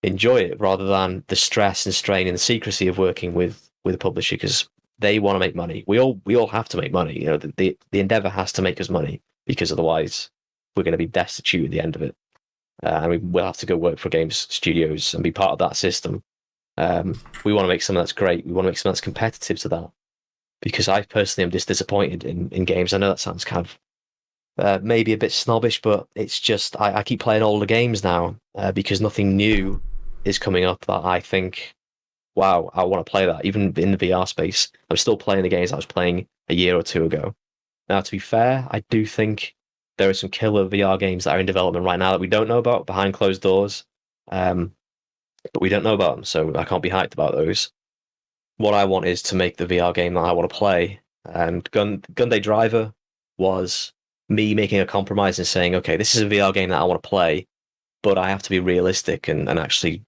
enjoy it rather than the stress and strain and the secrecy of working with a publisher because they want to make money. We all have to make money. The endeavor has to make us money because otherwise we're going to be destitute at the end of it, and we will have to go work for games studios and be part of that system. We want to make something that's great. We want to make something that's competitive to that. Because I personally am just disappointed in games. I know that sounds kind of maybe a bit snobbish, but it's just I keep playing older games now because nothing new is coming up that I think, wow, I want to play that. Even in the VR space, I'm still playing the games I was playing a year or two ago. Now, to be fair, I do think there are some killer VR games that are in development right now that we don't know about behind closed doors, but we don't know about them, so I can't be hyped about those. What I want is to make the VR game that I want to play. And Gunday Driver was me making a compromise and saying, okay, this is a VR game that I want to play, but I have to be realistic and actually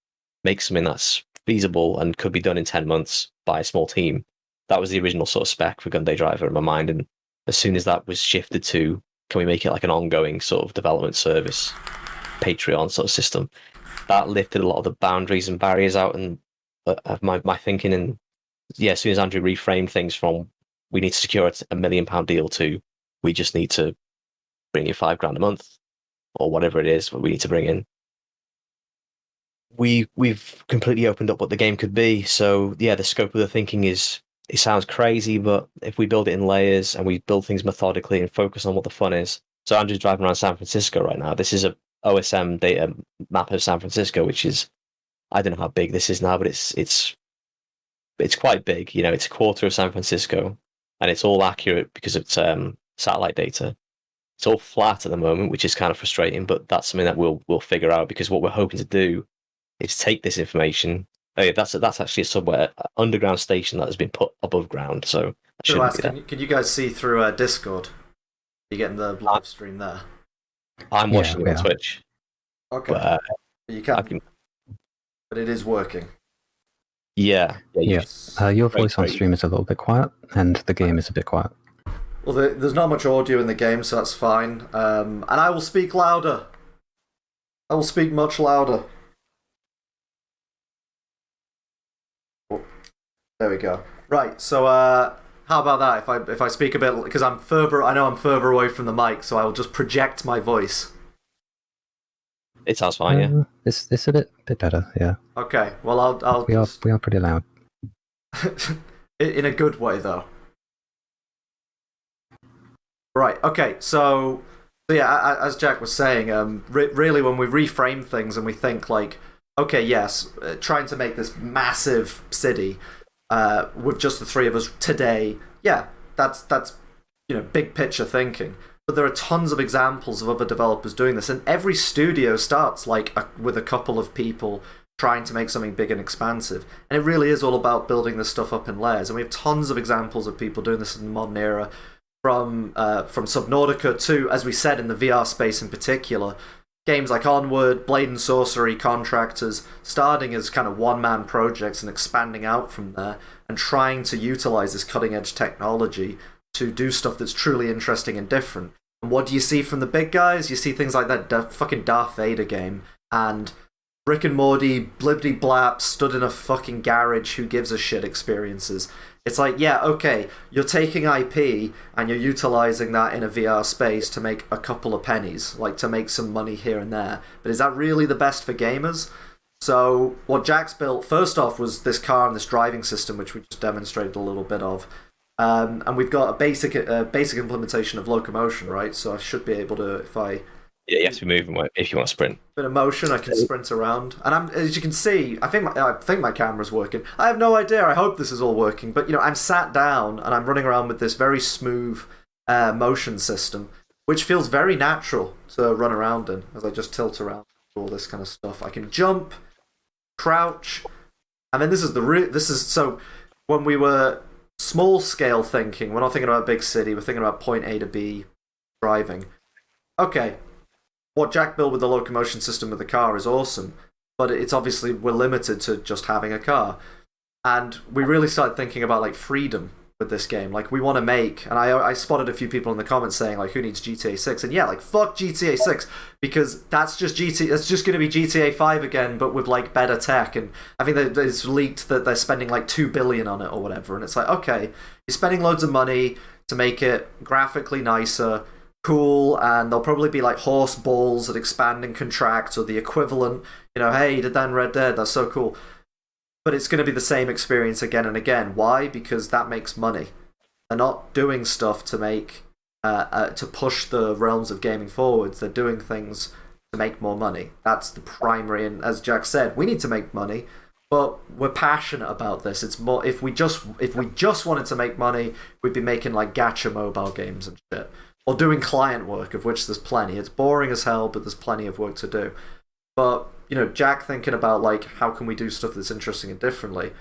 make something that's feasible and could be done in 10 months by a small team. That was the original sort of spec for Gunday Driver in my mind. And as soon as that was shifted to, can we make it like an ongoing sort of development service, Patreon sort of system, that lifted a lot of the boundaries and barriers out and of my thinking. And yeah, as soon as Andrew reframed things from we need to secure a £1 million deal to we just need to bring in £5,000 a month or whatever it is what we need to bring in, we've completely opened up what the game could be. So yeah, the scope of the thinking is, it sounds crazy, but if we build it in layers and we build things methodically and focus on what the fun is. So Andrew's driving around San Francisco right now. This is a OSM data map of San Francisco, which is, I don't know how big this is now, but it's quite big. It's a quarter of San Francisco, and it's all accurate because it's satellite data. It's all flat at the moment, which is kind of frustrating, but that's something that we'll figure out because what we're hoping to do is take this information. Oh yeah, that's actually a subway underground station that has been put above ground. So Can you guys see through Discord? Are you getting the live stream there? I'm watching it on Twitch. Okay, But, you can. but it is working. Yeah. Your voice on stream is a little bit quiet, and the game is a bit quiet. Well, there's not much audio in the game, so that's fine. And I will speak louder. I will speak much louder. Oh, there we go. Right, so how about that? If I speak a bit, because I know I'm further away from the mic, so I will just project my voice. It sounds fine, yeah. It's a bit better, yeah. Okay, well We are pretty loud. In a good way, though. Right. Okay. So yeah, as Jack was saying, really, when we reframe things and we think like, okay, yes, trying to make this massive city with just the three of us today, yeah, that's big picture thinking. But there are tons of examples of other developers doing this, and every studio starts like with a couple of people trying to make something big and expansive, and it really is all about building this stuff up in layers. And we have tons of examples of people doing this in the modern era. From Subnautica to, as we said, in the VR space in particular, games like Onward, Blade and Sorcery, Contractors, starting as kind of one-man projects and expanding out from there, and trying to utilize this cutting-edge technology to do stuff that's truly interesting and different. And what do you see from the big guys? You see things like that fucking Darth Vader game, and Rick and Morty, blibbity blap, stood in a fucking garage, who gives a shit experiences. It's like, yeah, okay, you're taking IP and you're utilizing that in a VR space to make a couple of pennies, like to make some money here and there. But is that really the best for gamers? So what Jack's built, first off, was this car and this driving system, which we just demonstrated a little bit of. And we've got a basic implementation of Locomotion, right? So I should be able to, if I... Yeah, you have to be moving if you want to sprint. Bit of motion, I can sprint around, and as you can see, I think my camera's working. I have no idea. I hope this is all working, but I'm sat down and I'm running around with this very smooth motion system, which feels very natural to run around in as I just tilt around, all this kind of stuff. I can jump, crouch, and then this is so when we were small scale thinking, we're not thinking about a big city. We're thinking about point A to B driving. Okay. What Jack built with the Locomotion system with the car is awesome, but it's obviously we're limited to just having a car. And we really started thinking about like freedom with this game. Like we want to make, and I spotted a few people in the comments saying like, who needs GTA 6? And yeah, like fuck GTA 6, because that's just going to be GTA 5 again, but with like better tech. And I think that it's leaked that they're spending like $2 billion on it or whatever. And it's like, okay, you're spending loads of money to make it graphically nicer, cool, and there'll probably be like horse balls that expand and contract, or the equivalent. Hey, you did that in Red Dead, that's so cool. But it's going to be the same experience again and again. Why? Because that makes money. They're not doing stuff to make to push the realms of gaming forwards. They're doing things to make more money. That's the primary. And as Jack said, we need to make money, but we're passionate about this. It's more, if we just wanted to make money, we'd be making like gacha mobile games and shit. Or doing client work, of which there's plenty. It's boring as hell, but there's plenty of work to do. But, Jack thinking about, like, how can we do stuff that's interesting and differently,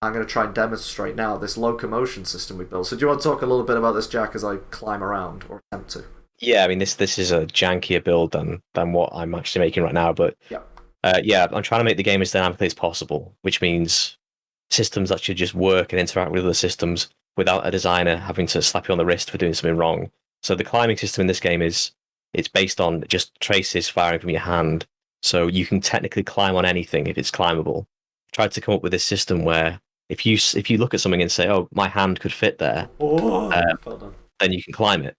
I'm going to try and demonstrate now this Locomotion system we built. So do you want to talk a little bit about this, Jack, as I climb around, or attempt to? Yeah, I mean, this is a jankier build than what I'm actually making right now, but yeah, I'm trying to make the game as dynamically as possible, which means systems that should just work and interact with other systems without a designer having to slap you on the wrist for doing something wrong. So the climbing system in this game it's based on just traces firing from your hand, so you can technically climb on anything if it's climbable. Tried to come up with this system where if you look at something and say, "Oh, my hand could fit there," then you can climb it.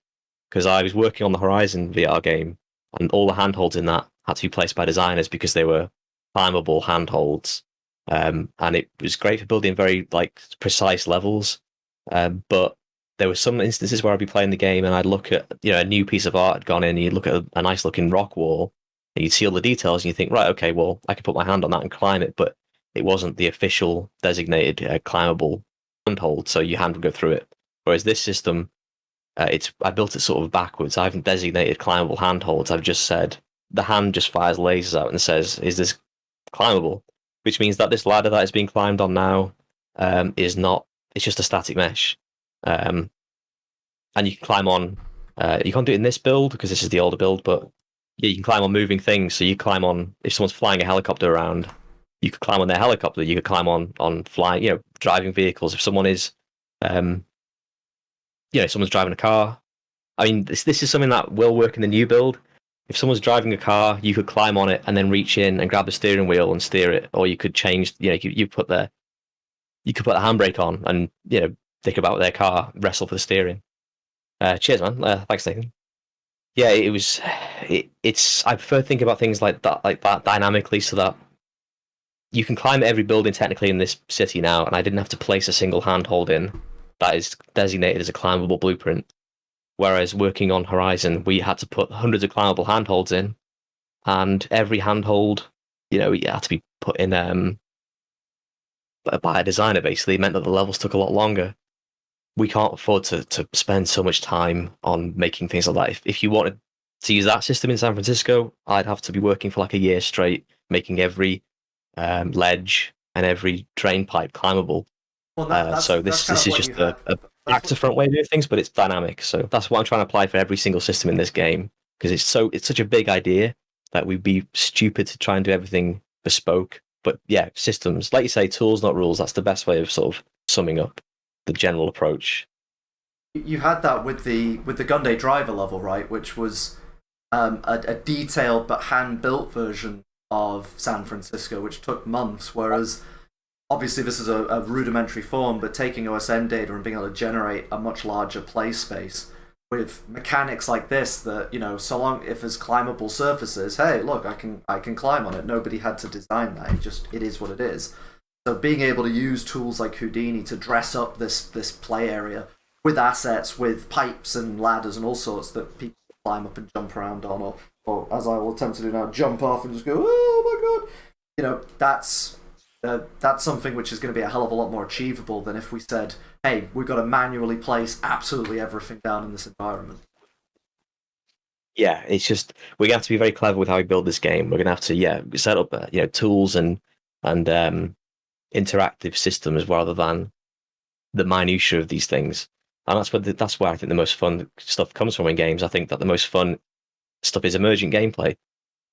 Because I was working on the Horizon VR game, and all the handholds in that had to be placed by designers because they were climbable handholds, and it was great for building very like precise levels, but there were some instances where I'd be playing the game and I'd look at a new piece of art had gone in, and you'd look at a nice looking rock wall and you'd see all the details and you think, right, okay, well, I could put my hand on that and climb it, but it wasn't the official designated climbable handhold, so your hand would go through it. Whereas this system, I built it sort of backwards. I haven't designated climbable handholds. I've just said the hand just fires lasers out and says, is this climbable? Which means that this ladder that is being climbed on now is not, it's just a static mesh. And you can climb on, you can't do it in this build because this is the older build, but yeah, you can climb on moving things. So you climb on, if someone's flying a helicopter around, You could climb on their helicopter. You could climb on flying, driving vehicles. If someone is, someone's driving a car. I mean, this is something that will work in the new build. If someone's driving a car, you could climb on it and then reach in and grab the steering wheel and steer it, or you could change. You could put the handbrake on and think about their car, wrestle for the steering. Cheers, man. Thanks, Nathan. Yeah, it was. It's. I prefer thinking about things like that dynamically, so that you can climb every building technically in this city now, and I didn't have to place a single handhold in that is designated as a climbable blueprint. Whereas working on Horizon, we had to put hundreds of climbable handholds in, and every handhold, it had to be put in by a designer. Basically, it meant that the levels took a lot longer. We can't afford to spend so much time on making things like that. If you wanted to use that system in San Francisco, I'd have to be working for like a year straight, making every ledge and every drain pipe climbable. Well, so this is just a back to front way of doing things, but it's dynamic. So that's what I'm trying to apply for every single system in this game, because it's such a big idea that we'd be stupid to try and do everything bespoke. But yeah, systems, like you say, tools, not rules. That's the best way of sort of summing up the general approach. You had that with the Gunday Driver level, right? Which was a detailed but hand-built version of San Francisco, which took months. Whereas, obviously, this is a rudimentary form, but taking OSM data and being able to generate a much larger play space with mechanics like this, that so long if there's climbable surfaces, hey, look, I can climb on it. Nobody had to design that. It is what it is. So being able to use tools like Houdini to dress up this play area with assets, with pipes and ladders and all sorts that people climb up and jump around on, or as I will attempt to do now, jump off and just go, oh my god, that's something which is going to be a hell of a lot more achievable than if we said, hey, we've got to manually place absolutely everything down in this environment. Yeah, it's just we're going to have to be very clever with how we build this game. We're going to have to set up tools and interactive systems rather than the minutiae of these things. And that's where I think the most fun stuff comes from in games. I think that the most fun stuff is emergent gameplay.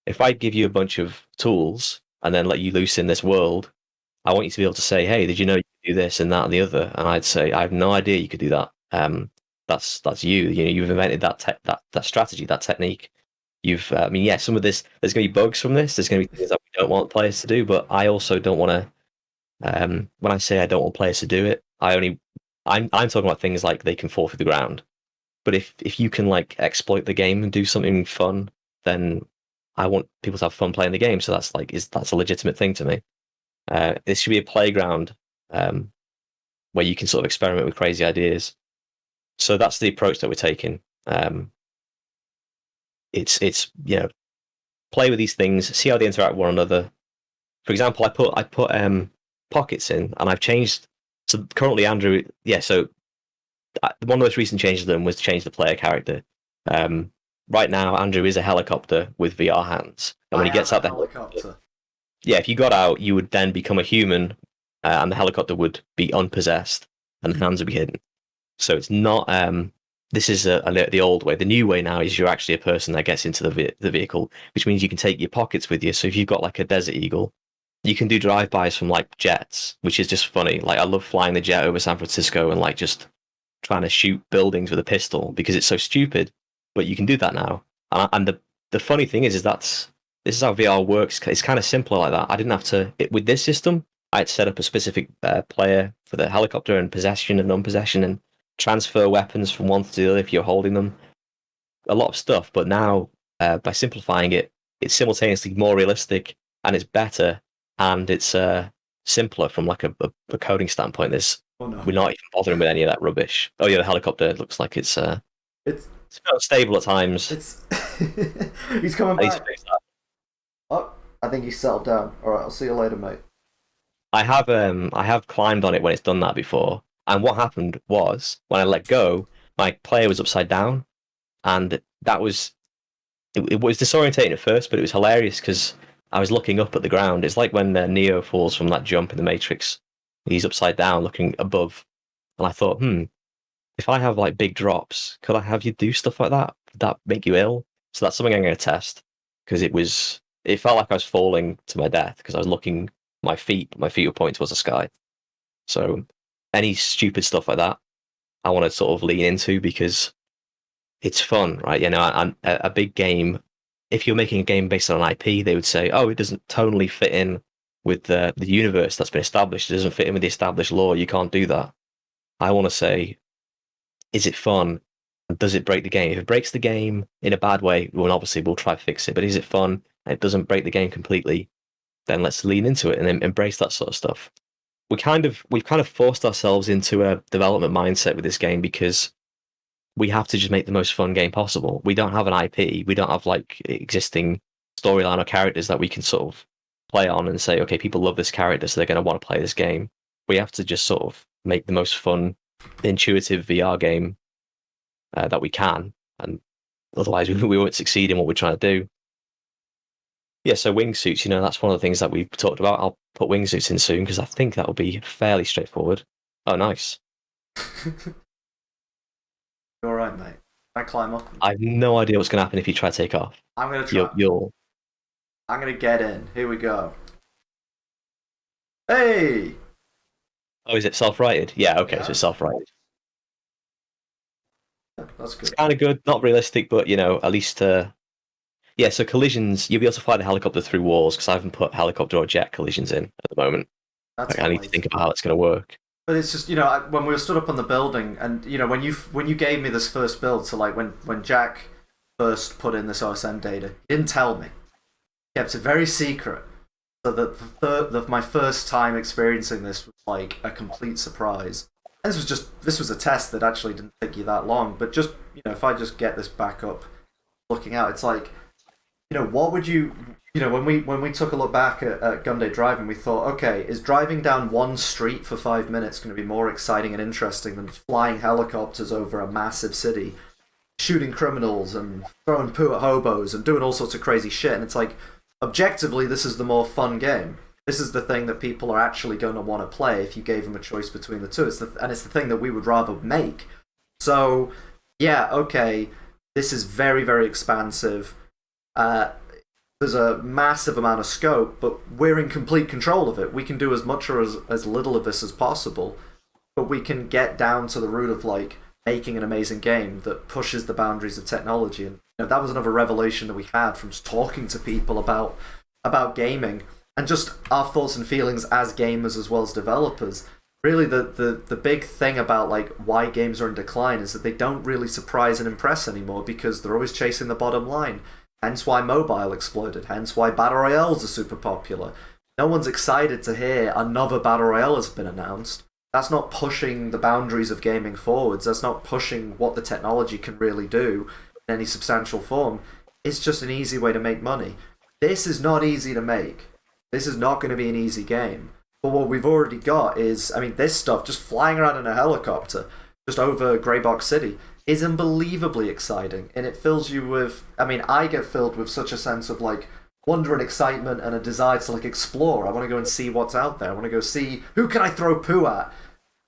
If I give you a bunch of tools and then let you loose in this world, I want you to be able to say, hey, did you know you could do this and that and the other? And I'd say, I have no idea you could do that. That's you. You've invented that strategy, that technique. Some of this, there's going to be bugs from this. There's going to be things that we don't want players to do, but I also don't want to. When I say I don't want players to do it, I'm talking about things like they can fall through the ground. But if you can like exploit the game and do something fun, then I want people to have fun playing the game. So that's a legitimate thing to me. This should be a playground where you can sort of experiment with crazy ideas. So that's the approach that we're taking. It's play with these things, see how they interact with one another. For example, I put pockets in, and I've changed. So currently, Andrew, So one of the most recent changes to them was to change the player character. Right now, Andrew is a helicopter with VR hands, and when he gets out the helicopter, if you got out, you would then become a human, and the helicopter would be unpossessed, and the hands would be hidden. So it's not. This is the old way. The new way now is you're actually a person that gets into the vehicle, which means you can take your pockets with you. So if you've got like a Desert Eagle, you can do drive-bys from like jets, which is just funny. Like I love flying the jet over San Francisco and like just trying to shoot buildings with a pistol because it's so stupid. But you can do that now. And the funny thing is this is how VR works. It's kind of simpler like that. I didn't have to with this system. I had set up a specific player for the helicopter and possession and non-possession and transfer weapons from one to the other if you're holding them. A lot of stuff. But now by simplifying it, it's simultaneously more realistic and it's better. And it's simpler from like a coding standpoint. We're not even bothering with any of that rubbish. Oh yeah, the helicopter looks like it's unstable at times. He's coming back. Oh, I think he's settled down. All right, I'll see you later, mate. I have climbed on it when it's done that before. And what happened was when I let go, my player was upside down, and that was it was disorientating at first, but it was hilarious because I was looking up at the ground. It's like when Neo falls from that jump in the Matrix. He's upside down looking above. And I thought, if I have like big drops, could I have you do stuff like that? Would that make you ill? So that's something I'm going to test because it felt like I was falling to my death because I was looking my feet. My feet were pointing towards the sky. So any stupid stuff like that, I want to sort of lean into because it's fun, right? You know, and a big game. If you're making a game based on an IP, they would say, "Oh, it doesn't totally fit in with the universe that's been established. It doesn't fit in with the established lore. You can't do that." I want to say, is it fun? And does it break the game? If it breaks the game in a bad way, well, obviously we'll try to fix it. But is it fun and it doesn't break the game completely? Then let's lean into it and then embrace that sort of stuff. We've kind of forced ourselves into a development mindset with this game because we have to just make the most fun game possible. We don't have an IP. We don't have like existing storyline or characters that we can sort of play on and say, okay, people love this character, so they're going to want to play this game. We have to just sort of make the most fun, intuitive VR game that we can, and otherwise we won't succeed in what we're trying to do. Yeah, so wingsuits, that's one of the things that we've talked about. I'll put wingsuits in soon because I think that will be fairly straightforward. Oh, nice. You all right, mate? Can I climb up? I have no idea what's going to happen if you try to take off. I'm going to try. I'm going to get in. Here we go. Hey! Oh, is it self-righted? Yeah, okay, so it's self-righted. That's good. It's kind of good, not realistic, but, at least... Yeah, so collisions, you'll be able to fly the helicopter through walls, because I haven't put helicopter or jet collisions in at the moment. I need to think about how it's going to work. But it's just, when we were stood up on the building, and, when you gave me this first build, so, like, when Jack first put in this OSM data, he didn't tell me. He kept it very secret. So that my first time experiencing this was, like, a complete surprise. And this was a test that actually didn't take you that long, but just, if I just get this back up, looking out, it's like, what would you... when we took a look back at Gunday Driver, we thought, okay, is driving down one street for 5 minutes going to be more exciting and interesting than flying helicopters over a massive city, shooting criminals and throwing poo at hobos and doing all sorts of crazy shit? And it's like, objectively, this is the more fun game. This is the thing that people are actually going to want to play if you gave them a choice between the two. It's the thing that we would rather make. So, yeah, okay, this is very, very expansive. There's a massive amount of scope, but we're in complete control of it. We can do as much or as little of this as possible, but we can get down to the root of, like, making an amazing game that pushes the boundaries of technology. And that was another revelation that we had from just talking to people about gaming and just our thoughts and feelings as gamers as well as developers. Really, the big thing about, like, why games are in decline is that they don't really surprise and impress anymore because they're always chasing the bottom line. Hence why mobile exploded. Hence why Battle Royales are super popular. No one's excited to hear another Battle Royale has been announced. That's not pushing the boundaries of gaming forwards. That's not pushing what the technology can really do in any substantial form. It's just an easy way to make money. This is not easy to make. This is not going to be an easy game. But what we've already got is, this stuff, just flying around in a helicopter, just over Greybox City, is unbelievably exciting. And it fills you with, I get filled with such a sense of, like, wonder and excitement and a desire to, like, explore. I want to go and see what's out there. I want to go see, who can I throw poo at?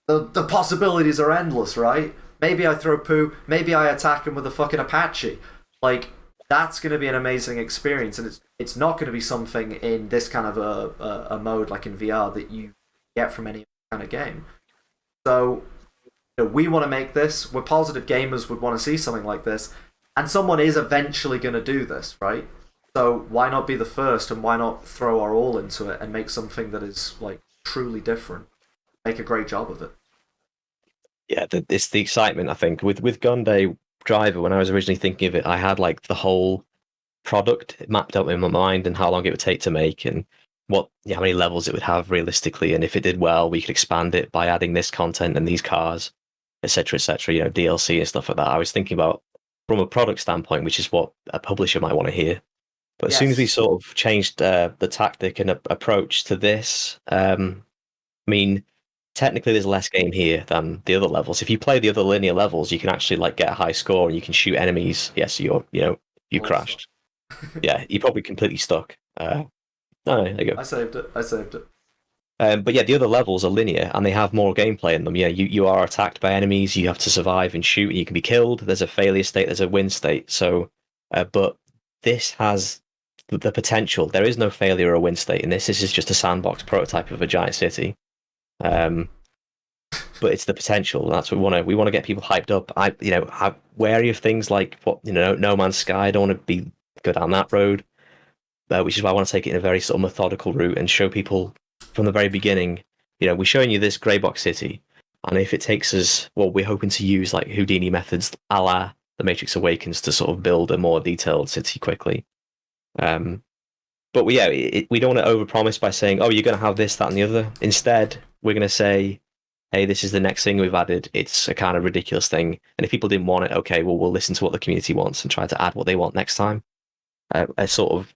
The possibilities are endless, right? Maybe I throw poo, maybe I attack him with a fucking Apache. Like, that's going to be an amazing experience, and it's not going to be something in this kind of a mode, like in VR, that you get from any kind of game. So, we want to make this. We're positive gamers would want to see something like this, and someone is eventually going to do this, right? So why not be the first, and why not throw our all into it and make something that is, like, truly different? Make a great job of it. Yeah, it's the excitement, I think. With Gunday Driver, when I was originally thinking of it, I had, like, the whole product mapped out in my mind and how long it would take to make and how many levels it would have realistically, and if it did well, we could expand it by adding this content and these cars, etc., etc. DLC and stuff like that. I was thinking about from a product standpoint, which is what a publisher might want to hear. But as soon as we sort of changed the tactic and approach to this, technically there's less game here than the other levels. If you play the other linear levels, you can actually, like, get a high score and you can shoot enemies. Yes, you crashed. Yeah, you're probably completely stuck. No, there you go. I saved it. But yeah, the other levels are linear and they have more gameplay in them. Yeah, you are attacked by enemies, you have to survive and shoot, and you can be killed. There's a failure state, there's a win state. So, but this has the potential. There is no failure or win state in this. This is just a sandbox prototype of a giant city. But it's the potential. That's what we want to get people hyped up. I'm wary of things like No Man's Sky. I don't want to go down that road, which is why I want to take it in a very sort of methodical route and show people from the very beginning. We're showing you this grey box city, and if it takes us, we're hoping to use like Houdini methods, a la The Matrix Awakens, to sort of build a more detailed city quickly. But we don't want to overpromise by saying, oh, you're going to have this, that, and the other. Instead, we're going to say, hey, this is the next thing we've added. It's a kind of ridiculous thing. And if people didn't want it, okay, well, we'll listen to what the community wants and try to add what they want next time. A sort of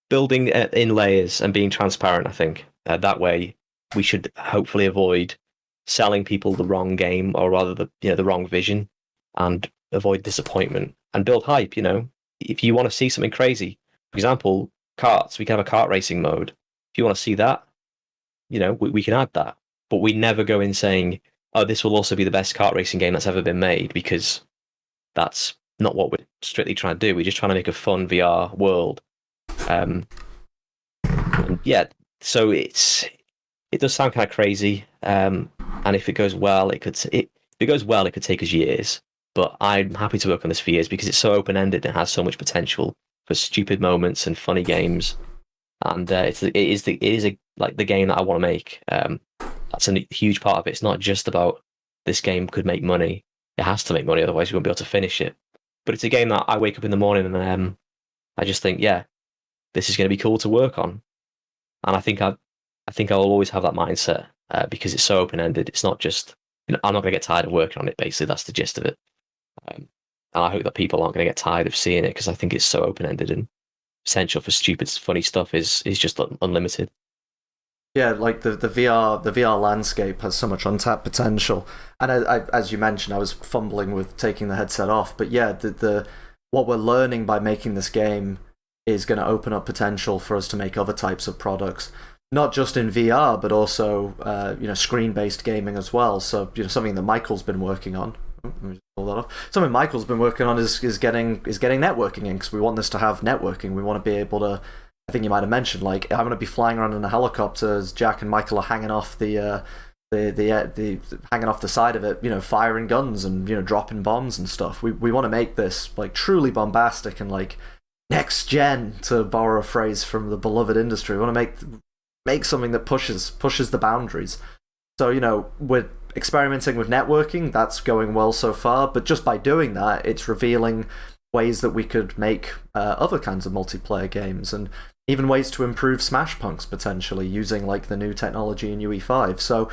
building in layers and being transparent, I think. That way, we should hopefully avoid selling people the wrong game, or rather the wrong vision, and avoid disappointment and build hype. If you want to see something crazy, for example, karts, we can have a kart racing mode. If you want to see that, we can add that. But we never go in saying, oh, this will also be the best kart racing game that's ever been made, because that's not what we're strictly trying to do. We're just trying to make a fun VR world. So it does sound kind of crazy. And if it goes well, it could take us years. But I'm happy to work on this for years because it's so open-ended and has so much potential for stupid moments and funny games. And it is the game that I want to make. That's a huge part of it. It's not just about this game could make money. It has to make money, otherwise we won't be able to finish it. But it's a game that I wake up in the morning and I just think, yeah, this is going to be cool to work on. And I think I'll always have that mindset because it's so open-ended. It's not just, I'm not going to get tired of working on it, basically. That's the gist of it. And I hope that people aren't going to get tired of seeing it, because I think it's so open-ended, and potential for stupid, funny stuff is just unlimited. Yeah, like the VR landscape has so much untapped potential, and as you mentioned, I was fumbling with taking the headset off. But yeah, the what we're learning by making this game is going to open up potential for us to make other types of products, not just in VR, but also screen-based gaming as well. So something that Michael's been working on. Let me just pull that off. Something Michael's been working on is getting networking in, because we want this to have networking. We want to be able to. I think you might have mentioned, like, I'm going to be flying around in a helicopter as Jack and Michael are hanging off the hanging off the side of it, firing guns and dropping bombs and stuff. We want to make this like truly bombastic and like next gen, to borrow a phrase from the beloved industry. We want to make something that pushes the boundaries. So we're experimenting with networking. That's going well so far, but just by doing that, it's revealing ways that we could make other kinds of multiplayer games, and even ways to improve Smashpunks potentially using like the new technology in UE5. So,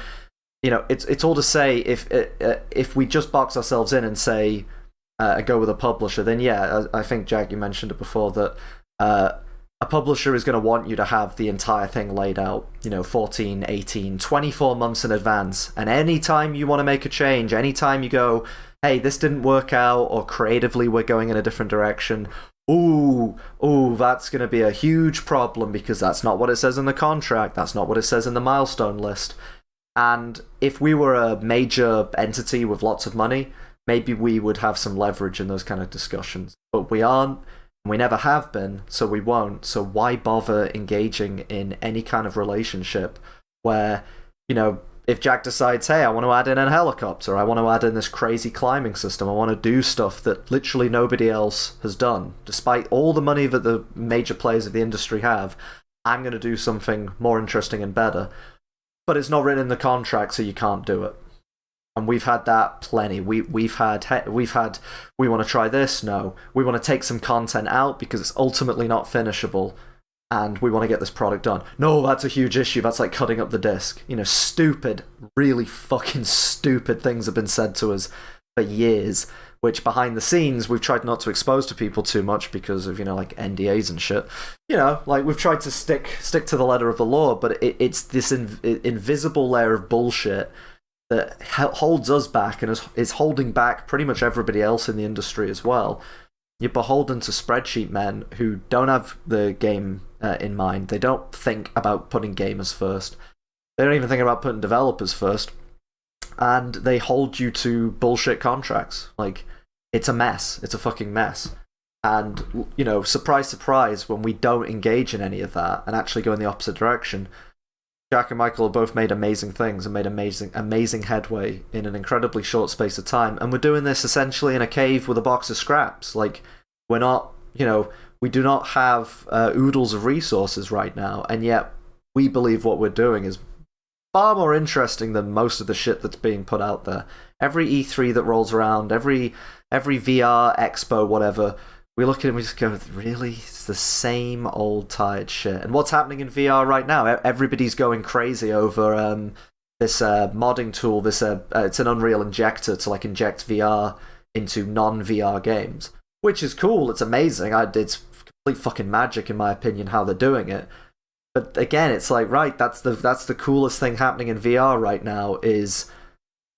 it's all to say, if we just box ourselves in and say go with a publisher, then yeah, I think, Jack, you mentioned it before, that a publisher is going to want you to have the entire thing laid out, 14, 18, 24 months in advance. And anytime you want to make a change, anytime you go, hey, this didn't work out, or creatively we're going in a different direction, ooh, that's going to be a huge problem, because that's not what it says in the contract, that's not what it says in the milestone list. And if we were a major entity with lots of money, maybe we would have some leverage in those kind of discussions. But we aren't, and we never have been, so we won't. So why bother engaging in any kind of relationship where, if Jack decides, hey, I want to add in a helicopter, I want to add in this crazy climbing system, I want to do stuff that literally nobody else has done, despite all the money that the major players of the industry have, I'm going to do something more interesting and better. But it's not written in the contract, so you can't do it. And we've had that plenty. We've had we want to try this, no. We want to take some content out because it's ultimately not finishable, and we want to get this product done. No, that's a huge issue. That's like cutting up the disc. Stupid, really fucking stupid things have been said to us for years, which behind the scenes we've tried not to expose to people too much because of, like NDAs and shit. Like we've tried to stick to the letter of the law, but it's this invisible layer of bullshit that holds us back and is holding back pretty much everybody else in the industry as well. You're beholden to spreadsheet men who don't have the game in mind. They don't think about putting gamers first. They don't even think about putting developers first. And they hold you to bullshit contracts. Like, it's a mess. It's a fucking mess. And, you know, surprise, surprise, when we don't engage in any of that and actually go in the opposite direction, Jack and Michael have both made amazing things and made amazing headway in an incredibly short space of time. And we're doing this essentially in a cave with a box of scraps. Like, we're not, you know, we do not have oodles of resources right now, and yet we believe what we're doing is far more interesting than most of the shit that's being put out there. Every E3 that rolls around, every VR expo, whatever, we look at it and we just go, really? It's the same old tired shit. And what's happening in VR right now? Everybody's going crazy over this modding tool. This it's an Unreal injector to like inject VR into non-VR games, which is cool. It's amazing. It's complete fucking magic in my opinion how they're doing it. But again, it's like, right, that's the coolest thing happening in VR right now is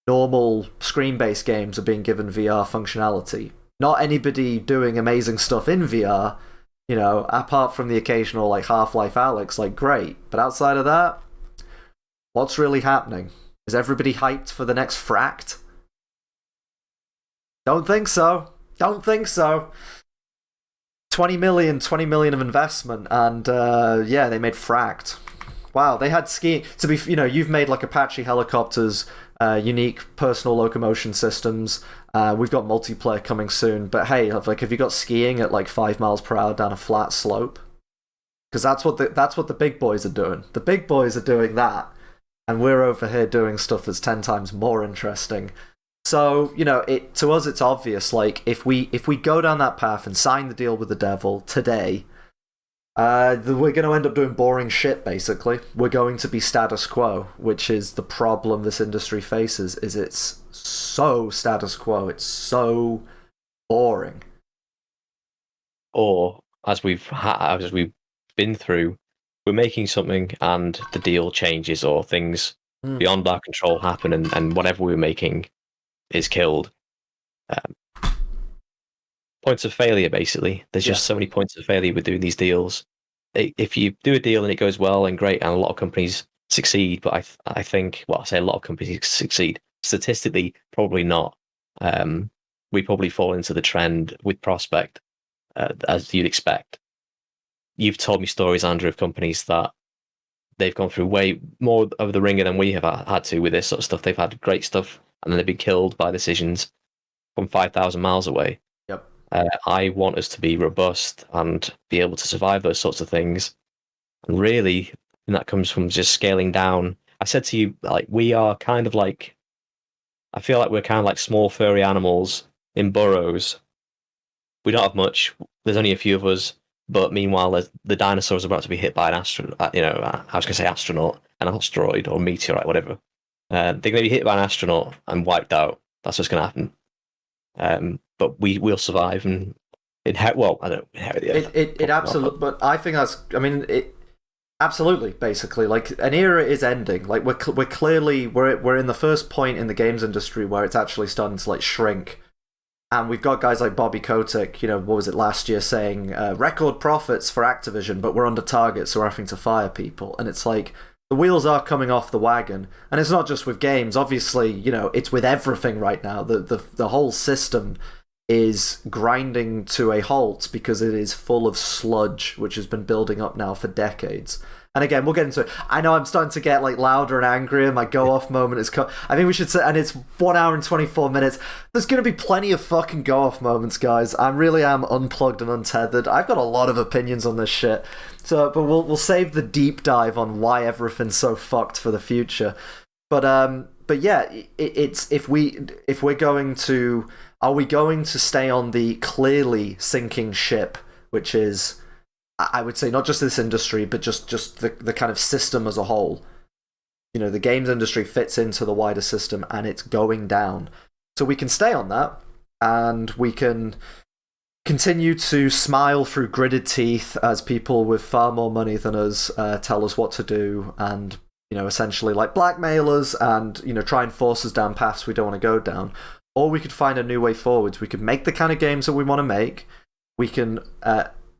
normal screen-based games are being given VR functionality. Not anybody doing amazing stuff in VR, you know, apart from the occasional like Half-Life Alyx, like great. But outside of that, what's really happening? Is everybody hyped for the next Fract? Don't think so. Don't think so. 20 million of investment, and yeah, they made Fract. Wow, they had skiing. To be, you know, you've made like Apache helicopters, unique personal locomotion systems. We've got multiplayer coming soon, but hey, like, have you got skiing at like 5 miles per hour down a flat slope? Because that's what the big boys are doing. The big boys are doing that, and we're over here doing stuff that's 10 times more interesting. So, you know, to us it's obvious. Like, if we go down that path and sign the deal with the devil today, we're going to end up doing boring shit. Basically, we're going to be status quo, which is the problem this industry faces. Is it's so status quo. It's so boring. Or as we've been through, we're making something and the deal changes, or things beyond our control happen, and whatever we're making is killed. Points of failure, basically. There's just so many points of failure with doing these deals. If you do a deal and it goes well and great, and a lot of companies succeed, but I think, well, I say a lot of companies succeed. Statistically, probably not. We probably fall into the trend with Prospect, as you'd expect. You've told me stories, Andrew, of companies that they've gone through way more of the ringer than we have had to with this sort of stuff. They've had great stuff, and then they've been killed by decisions from 5,000 miles away. Yep. I want us to be robust and be able to survive those sorts of things. And really, that comes from just scaling down. I said to you, like, we are kind of like, I feel like we're kind of like small furry animals in burrows. We don't have much. There's only a few of us. But meanwhile, the dinosaurs are about to be hit by an astronaut. You know, I was going to say astronaut, an asteroid or meteorite, whatever. They're going to be hit by an astronaut and wiped out. That's what's going to happen. But we'll survive and inherit. Well, I don't inherit the Earth. It absolutely. But I think that's. I mean, it absolutely. Basically, like, an era is ending. Like, we're clearly we're in the first point in the games industry where it's actually starting to like shrink. And we've got guys like Bobby Kotick, you know, what was it last year, saying record profits for Activision, but we're under target, so we're having to fire people. And it's like, the wheels are coming off the wagon. And it's not just with games. Obviously, you know, it's with everything right now. The whole system is grinding to a halt because it is full of sludge, which has been building up now for decades. And again, we'll get into it. I know I'm starting to get like louder and angrier. My go-off moment is I think we should say, and it's 1 hour and 24 minutes. There's going to be plenty of fucking go-off moments, guys. I really am unplugged and untethered. I've got a lot of opinions on this shit. So, but we'll save the deep dive on why everything's so fucked for the future. But yeah, it's if we're going to, are we going to stay on the clearly sinking ship, which is, I would say, not just this industry, but just the kind of system as a whole. You know, the games industry fits into the wider system, and it's going down. So we can stay on that, and we can continue to smile through gritted teeth as people with far more money than us tell us what to do, and, you know, essentially like blackmail us and, you know, try and force us down paths we don't want to go down. Or we could find a new way forwards. We could make the kind of games that we want to make. We can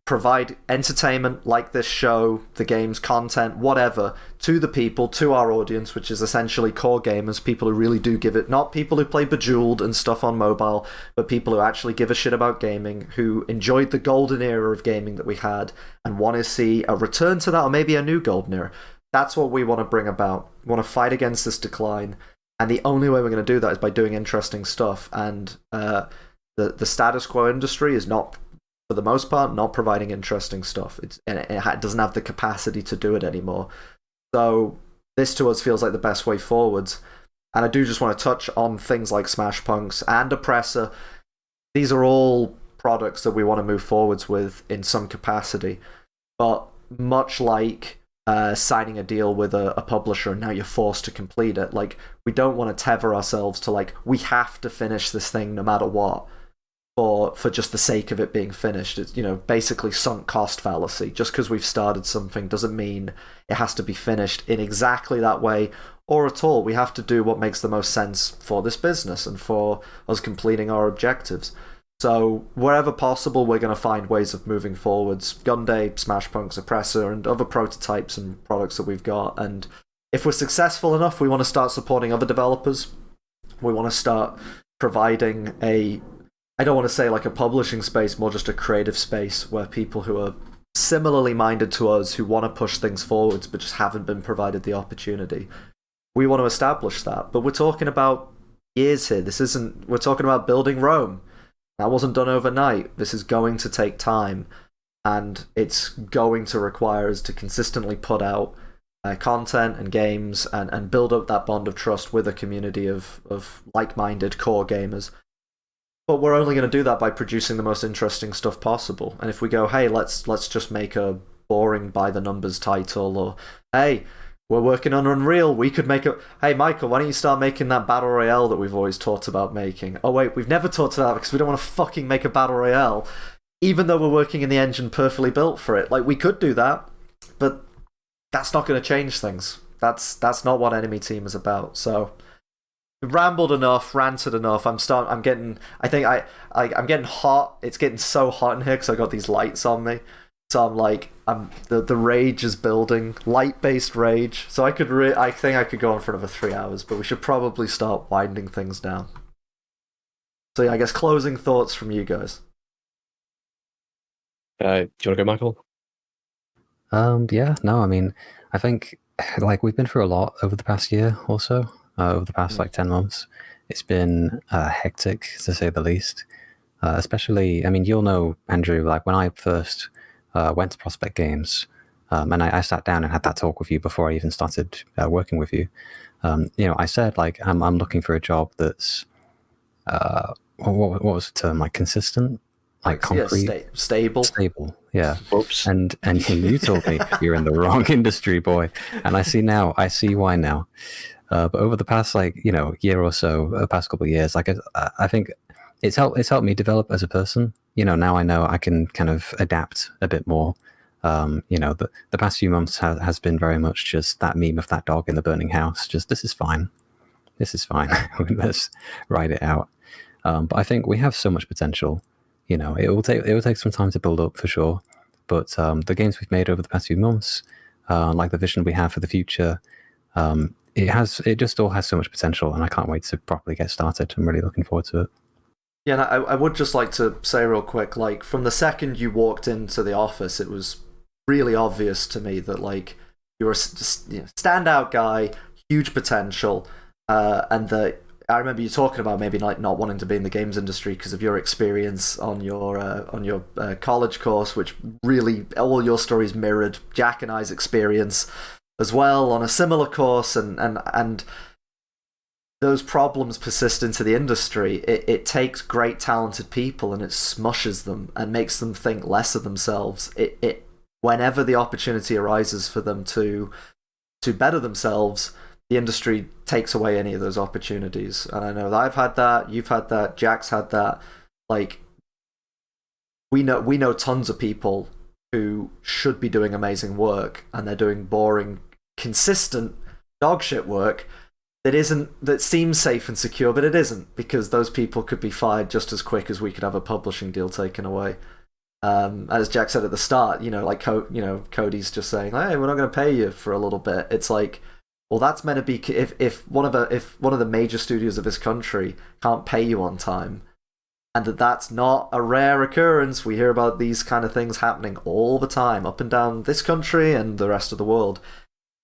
provide entertainment like this show, the games, content, whatever, to the people, to our audience, which is essentially core gamers, people who really do give it, not people who play Bejeweled and stuff on mobile, but people who actually give a shit about gaming, who enjoyed the golden era of gaming that we had and want to see a return to that, or maybe a new golden era. That's what we want to bring about. We want to fight against this decline, and the only way we're going to do that is by doing interesting stuff. And the status quo industry is not, for the most part, not providing interesting stuff. It doesn't have the capacity to do it anymore. So this to us feels like the best way forwards. And I do just want to touch on things like Smashpunks and Oppressor. These are all products that we want to move forwards with in some capacity. But much like signing a deal with a publisher and now you're forced to complete it, like, we don't want to tether ourselves to, like, we have to finish this thing no matter what. For just the sake of it being finished. It's, basically sunk cost fallacy. Just because we've started something doesn't mean it has to be finished in exactly that way or at all. We have to do what makes the most sense for this business and for us completing our objectives. So wherever possible, we're going to find ways of moving forwards. Gunday, Smashpunks, Oppressor, and other prototypes and products that we've got. And if we're successful enough, we want to start supporting other developers. We want to start providing I don't want to say like a publishing space, more just a creative space where people who are similarly minded to us, who want to push things forwards but just haven't been provided the opportunity. We want to establish that. But we're talking about years here. We're talking about building Rome. That wasn't done overnight. This is going to take time, and it's going to require us to consistently put out content and games and build up that bond of trust with a community of like-minded core gamers. But we're only going to do that by producing the most interesting stuff possible. And if we go, hey, let's just make a boring by-the-numbers title, or hey, we're working on Unreal, we could make hey, Michael, why don't you start making that Battle Royale that we've always talked about making? Oh, wait, we've never talked about that because we don't want to fucking make a Battle Royale, even though we're working in the engine perfectly built for it. Like, we could do that, but that's not going to change things. That's not what Enemy Team is about. So rambled enough, ranted enough. I'm getting hot. It's getting so hot in here because I got these lights on me. So the rage is building, light-based rage. So I think I could go on for another 3 hours, but we should probably start winding things down. So yeah, I guess closing thoughts from you guys. Do you want to go, Michael? Yeah, no, I mean, I think like we've been through a lot over the past year or so. Over the past 10 months, it's been hectic to say the least. Especially, I mean, you'll know, Andrew, like when I first went to Prospect Games, and I sat down and had that talk with you before I even started working with you. I said like I'm looking for a job that's what was the term, like consistent, like concrete, yeah, stable, yeah. Oops. And you told me you're in the wrong industry, boy. And I see why now. But over the past year or so, the past couple of years, like I think it's helped me develop as a person. Now I know I can kind of adapt a bit more. The past few months has been very much just that meme of that dog in the burning house. Just this is fine. Let's ride it out. But I think we have so much potential. It will take some time to build up for sure. But the games we've made over the past few months, like the vision we have for the future, it just all has so much potential, and I can't wait to properly get started. I'm really looking forward to it. Yeah, and I would just like to say real quick, like, from the second you walked into the office, it was really obvious to me that, like, you're a standout guy, huge potential, and that I remember you talking about maybe like not wanting to be in the games industry because of your experience on your college course, which really all your stories mirrored Jack and I's experience as well on a similar course, and those problems persist into the industry. It takes great talented people and it smushes them and makes them think less of themselves. It whenever the opportunity arises for them to better themselves, the industry takes away any of those opportunities. And I know that I've had that, you've had that, Jack's had that. Like, we know tons of people who should be doing amazing work and they're doing boring, consistent dogshit work that seems safe and secure, but it isn't, because those people could be fired just as quick as we could have a publishing deal taken away. As Jack said at the start, like Cody's just saying, "Hey, we're not going to pay you for a little bit." It's like, well, that's meant to be if one of the major studios of this country can't pay you on time, and that's not a rare occurrence. We hear about these kind of things happening all the time, up and down this country and the rest of the world.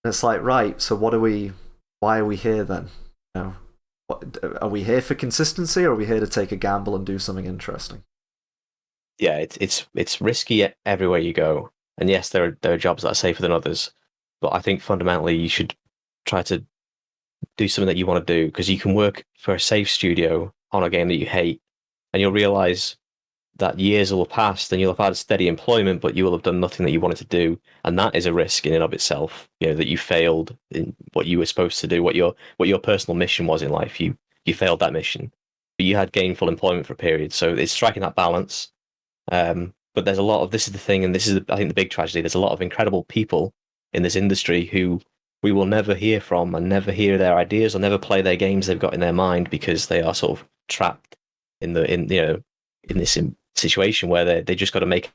And it's like, right, so why are we here then? Are we here for consistency, or are we here to take a gamble and do something interesting? Yeah, it's risky everywhere you go, and yes, there are jobs that are safer than others, but I think fundamentally you should try to do something that you want to do, because you can work for a safe studio on a game that you hate, and you'll realize that years will have passed and you'll have had steady employment, but you will have done nothing that you wanted to do, and that is a risk in and of itself. That you failed in what you were supposed to do, what your personal mission was in life. You failed that mission, but you had gainful employment for a period. So it's striking that balance. But there's a lot of, this is the thing, and this is I think the big tragedy. There's a lot of incredible people in this industry who we will never hear from, and never hear their ideas, or never play their games they've got in their mind, because they are sort of trapped in this situation where they just got to make.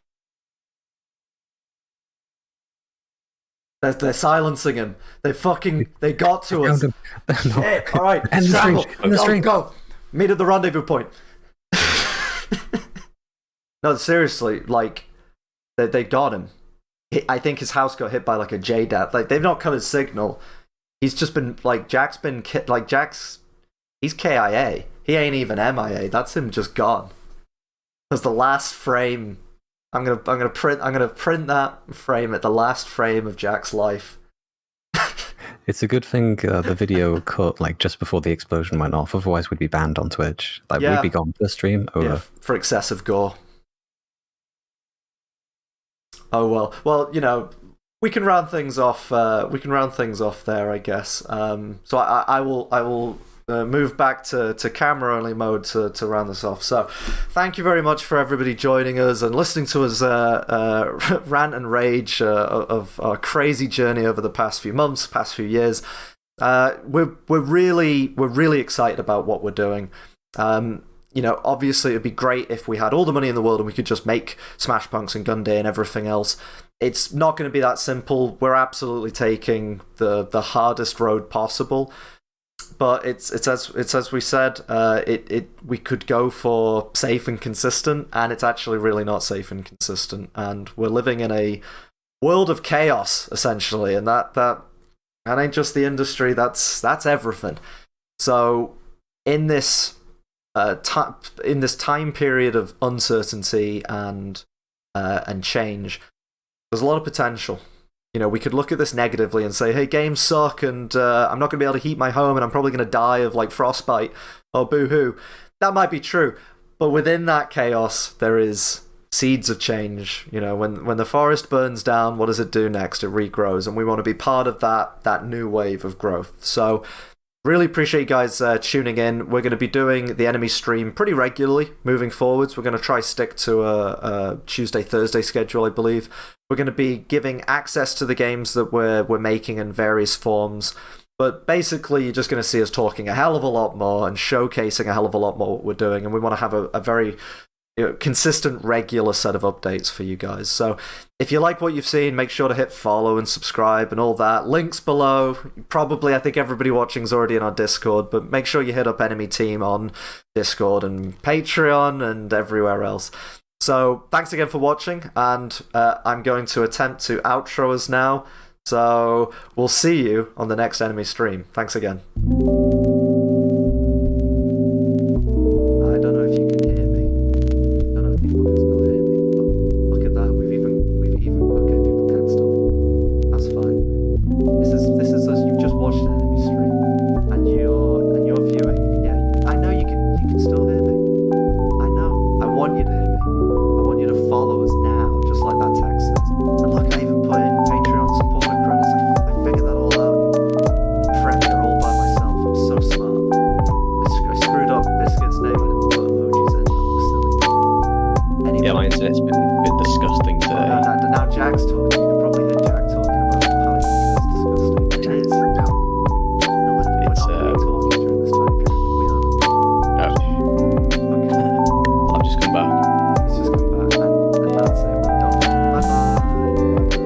They're silencing him. They got to us. No. Hey, all right, End the stream. Go. Meet at the rendezvous point. No, seriously, like, they got him. I think his house got hit by like a JDAT. Like, they've not cut his signal. He's just been like, he's KIA. He ain't even MIA. That's him just gone. That's the last frame. I'm gonna print that frame at the last frame of Jack's life. It's a good thing the video cut like just before the explosion went off. Otherwise, we'd be banned on Twitch. Like, we'd be gone for the stream. For excessive gore. Oh well. Well, we can round things off. There, I guess. So I will move back to camera only mode to round this off. So, thank you very much for everybody joining us and listening to us rant and rage of our crazy journey over the past few months, past few years. We're really excited about what we're doing. Obviously it'd be great if we had all the money in the world and we could just make Smashpunks and Gunday and everything else. It's not going to be that simple. We're absolutely taking the hardest road possible. But it's as we said, we could go for safe and consistent, and it's actually really not safe and consistent. And we're living in a world of chaos, essentially, and that ain't just the industry. That's everything. So in this time period of uncertainty and change, there's a lot of potential. We could look at this negatively and say, hey, games suck, and I'm not going to be able to heat my home, and I'm probably going to die of like frostbite or boo-hoo. That might be true, but within that chaos, there is seeds of change. When the forest burns down, what does it do next? It regrows, and we want to be part of that new wave of growth. So really appreciate you guys tuning in. We're going to be doing the enemy stream pretty regularly moving forwards. We're going to try stick to a Tuesday-Thursday schedule, I believe. We're going to be giving access to the games that we're making in various forms. But basically, you're just going to see us talking a hell of a lot more and showcasing a hell of a lot more what we're doing. And we want to have a very consistent, regular set of updates for you guys. So if you like what you've seen, make sure to hit follow and subscribe and all that. Links below. Probably, I think everybody watching is already in our Discord, but make sure you hit up Enemy Team on Discord and Patreon and everywhere else. So thanks again for watching, and I'm going to attempt to outro us now. So we'll see you on the next Enemy stream. Thanks again.